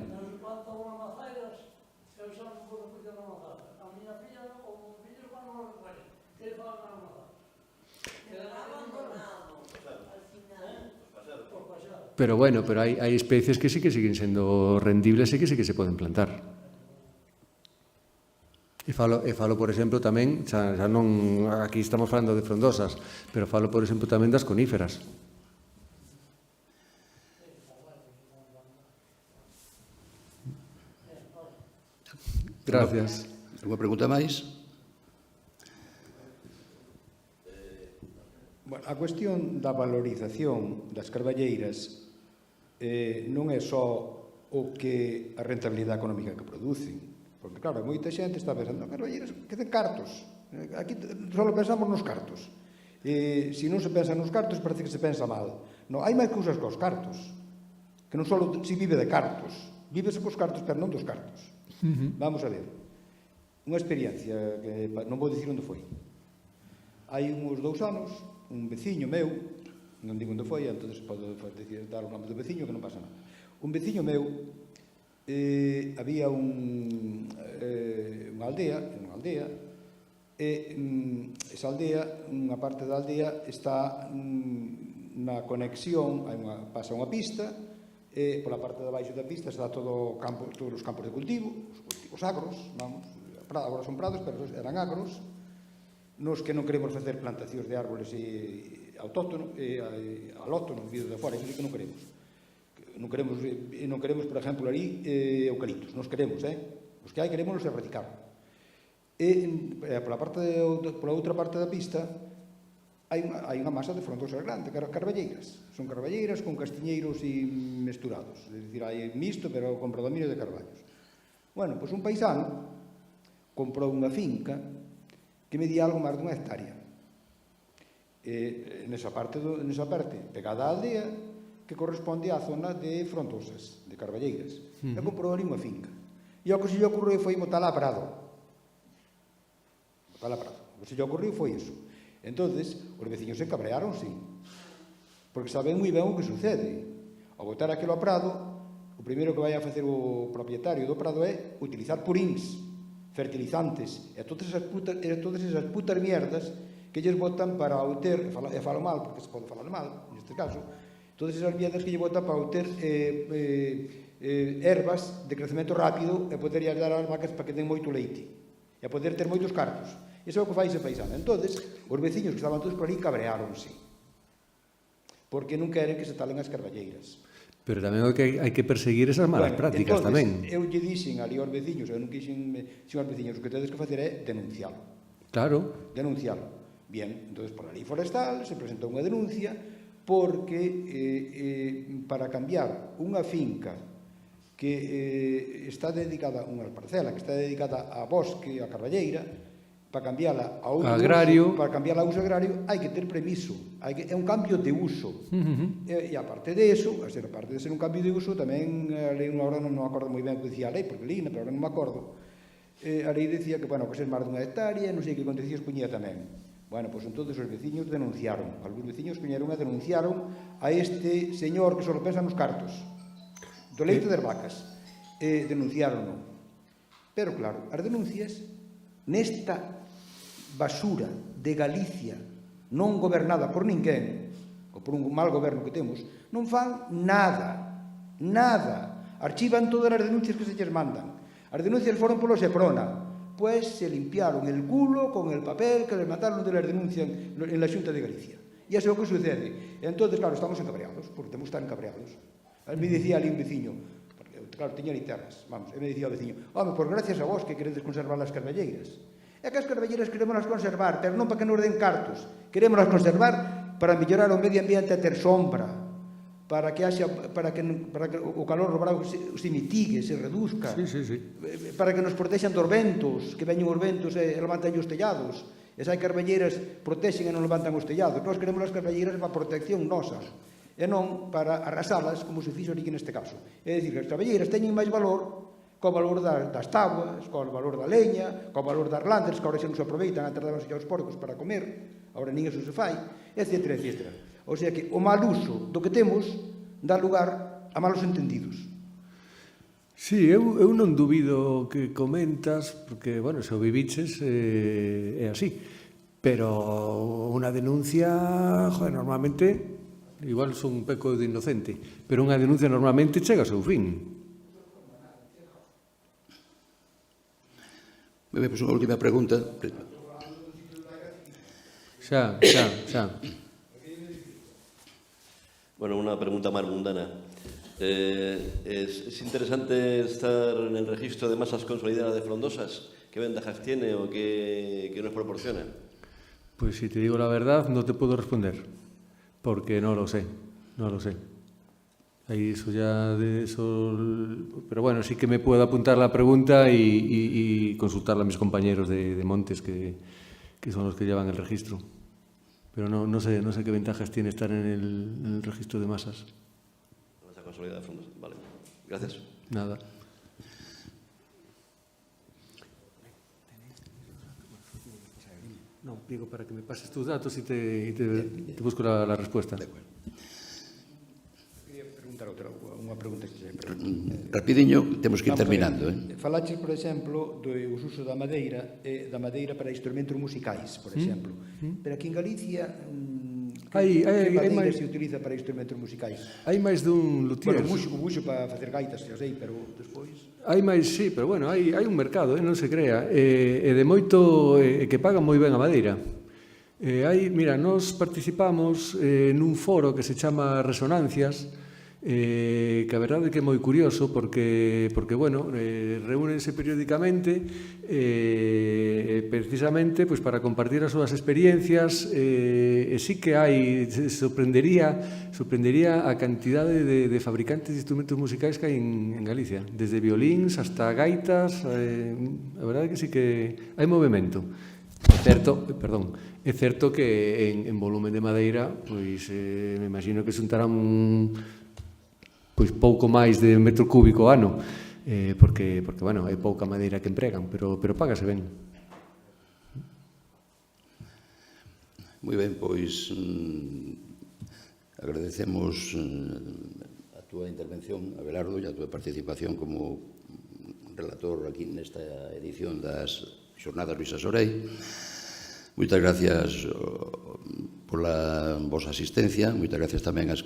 Pero bueno, pero hai especies que sí que siguen sendo rendibles e que sí que se poden plantar. E falo, por exemplo, tamén, xa non, aquí estamos falando de frondosas, pero falo, por exemplo, tamén das coníferas. Gracias. Alguna pregunta máis? Bueno, a cuestión da valorización das carballeiras non é só o que a rentabilidade económica que producen. Porque, claro, moita xente está pensando, carballeiras, que ten cartos. Aquí só pensamos nos cartos. Se non se pensa nos cartos, parece que se pensa mal. Non, hai máis cousas que os cartos. Que non só se vive de cartos. Vívese cos cartos, pero non dos cartos. Vamos a ver. Unha experiencia, que non vou dicir onde foi. Hai uns 2 anos, un veciño meu, non digo onde foi, entón podo dar o nome do veciño, que non pasa nada. Un veciño meu, había unha aldea, e esa aldea, unha parte da aldea está na conexión, pasa unha pista, e pola parte de baixo da pista está todos os campos de cultivo, os agros, vamos, agora son prados, pero eran agros, nos que non queremos facer plantacións de árboles alóctonos, vindo de fora, iso sí que non queremos. Non queremos, por exemplo, ali eucaliptos, nos queremos, os que hai queremos erradicar. E pola outra parte da pista hai unha masa de frondosas grandes, carballeiras. Son carballeiras con castiñeiros mesturados, é dicir, hai misto, pero con predominio de carballos. Bueno, pois un paisano comprou unha finca que medía algo máis dunha hectárea. Nesa parte pegada á aldea, que corresponde á zona de frondosas, de carballeiras. E comprou ali unha finca. E o que se lle ocorreu foi botar a prado. O que se lle ocorreu foi iso. Entonces, os veciños se cabrearon, sí. Porque saben moi ben o que sucede. Ao botar aquilo a prado, o primeiro que vai a facer o propietario do prado é utilizar puríns, fertilizantes, e todas esas putas mierdas que lles botan para obter, e falo mal, porque se pode falar mal, neste caso, todas esas mierdas que lle botan para obter ervas de crecemento rápido e poderllas dar ás vacas para que den moito leite e a poder ter moitos cartos. Iso é o que fai ese paisano. Entonces, os veciños que estaban todos por aí cabreáronse porque non queren que se talen as carballeiras. Pero tamén hai que perseguir esas malas prácticas tamén. Eu lle dixen ali aos veciños, eu non quixen aos veciños, o que tedes que facer é denuncialo. Claro. Denuncialo. Bien, entonces por la lei forestal se presentou unha denuncia porque para cambiar unha finca que está dedicada, unha parcela que está dedicada a bosque, a carballeira, para cambiarla a outro agrario, uso, para cambiarla a uso agrario, hai que ter permiso, é un cambio de uso. E aparte de eso, aparte de ser un cambio de uso, tamén a lei, agora non me acordo moi ben o que dicía a lei, porque leína, pero agora non me acordo. A lei decía que, bueno, que ser máis dunha hectárea, non sei que condicións puñía tamén. Bueno, pois entonces os veciños denunciaron, algúns veciños coñeron e denunciaron a este señor que só pensa nos cartos, do leite das vacas, denunciaron. Pero claro, as denuncias nesta basura de Galicia non gobernada por ninguén, ou por un mal goberno que temos, non fan nada, archivan todas as denuncias que se lles mandan. As denuncias foron polo Seprona, pues se limpiaron el culo con el papel que les mandaron de las denuncias en la Xunta de Galicia. E iso é o que sucede. E entón, claro, estamos encabreados, porque temos que estar encabreados. Me dicía ali un veciño, porque, claro, teña ali terras, vamos, e me dicía o veciño, home, pois gracias a vos que queredes conservar as carballeiras. É que as carballeiras queremos conservar, pero non para que nos den cartos. Queremos conservar para mellorar o medio ambiente e ter sombra, para que o calor do brao se mitigue, se reduzca, para que nos protexan dos ventos, que veñen os ventos e levantan os tellados. E se hai carballeiras protexen e non levantan os tellados. Nós queremos as carballeiras para protección nosa, e non para arrasalas, como se fixo aquí neste caso. É dicir, que as carballeiras teñen máis valor co valor das tábuas, co valor da leña, co valor das landres, que agora xa non se aproveitan, antes daban os porcos para comer, agora nin eso se fai, etc. O sea que o mal uso do que temos dá lugar a malos entendidos. Sí, eu non dubido que comentas, porque, bueno, se o viviches é así, pero unha denuncia, joder, normalmente, igual son un peco de inocente, pero unha denuncia normalmente chega ao seu fin. Ben, pois unha última pregunta. Xa. Bueno, una pregunta más mundana. ¿Es interesante estar en el registro de masas consolidadas de frondosas? ¿Qué ventajas tiene o qué nos proporciona? Pues si te digo la verdad, no te puedo responder, porque no lo sé. Ahí eso ya de eso... Pero bueno, sí que me puedo apuntar la pregunta y consultarla a mis compañeros de Montes, que son los que llevan el registro. Pero no sé qué ventajas tiene estar en el registro de masas. Masa consolidada de fondos. Vale. Gracias. Nada. No, digo para que me pases tus datos y te busco la respuesta. De acuerdo. Quería preguntar unha pregunta que se Rapidiño, temos que ir terminando. Falaches, por exemplo, do uso da madeira para instrumentos musicais, por exemplo. Pero aquí en Galicia, que madeira se utiliza para instrumentos musicais? Hai máis dun luthier. Bueno, o buxo para facer gaitas, xa sei, pero despois... Hai máis, sí, pero bueno, hai un mercado, non se crea, e de moito, que pagan moi ben a madeira. Mira, nós participamos nun foro que se chama Resonancias, que a verdade que é moi curioso porque bueno, reúnense periódicamente precisamente pois para compartir as súas experiencias, e sí que hai, sorprendería a cantidade de fabricantes de instrumentos musicais que hai en Galicia, desde violíns hasta gaitas, a verdade que sí que hai movimento. É certo que en volumen de madeira, pois me imagino que xuntarán pois pouco máis de metro cúbico ano, porque bueno, é pouca madeira que empregan, pero págase ben. Moi ben, pois agradecemos a túa intervención, Abelardo, e a túa participación como relator aquí nesta edición das Xornadas Luisa Sorei. Moitas gracias pola vosa asistencia, moitas gracias tamén as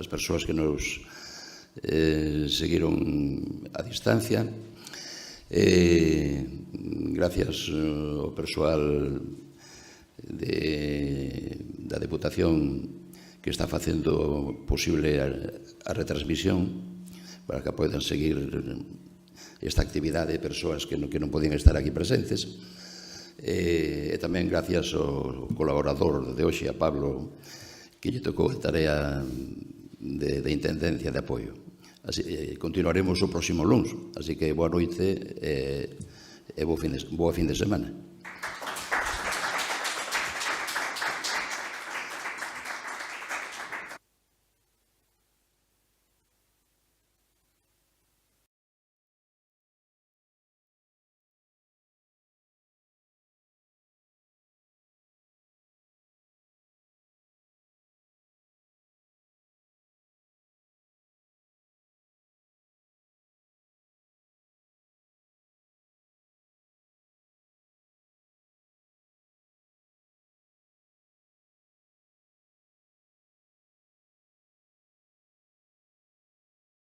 persoas que nos seguiron a distancia. Gracias ao persoal da Deputación que está facendo posible a retransmisión para que podan seguir esta actividade de persoas que non podían estar aquí presentes. E tamén gracias ao colaborador de hoxe, a Pablo, que lle tocou a tarea de intendencia de apoio. Continuaremos o próximo luns, así que boa noite e boa fin de semana.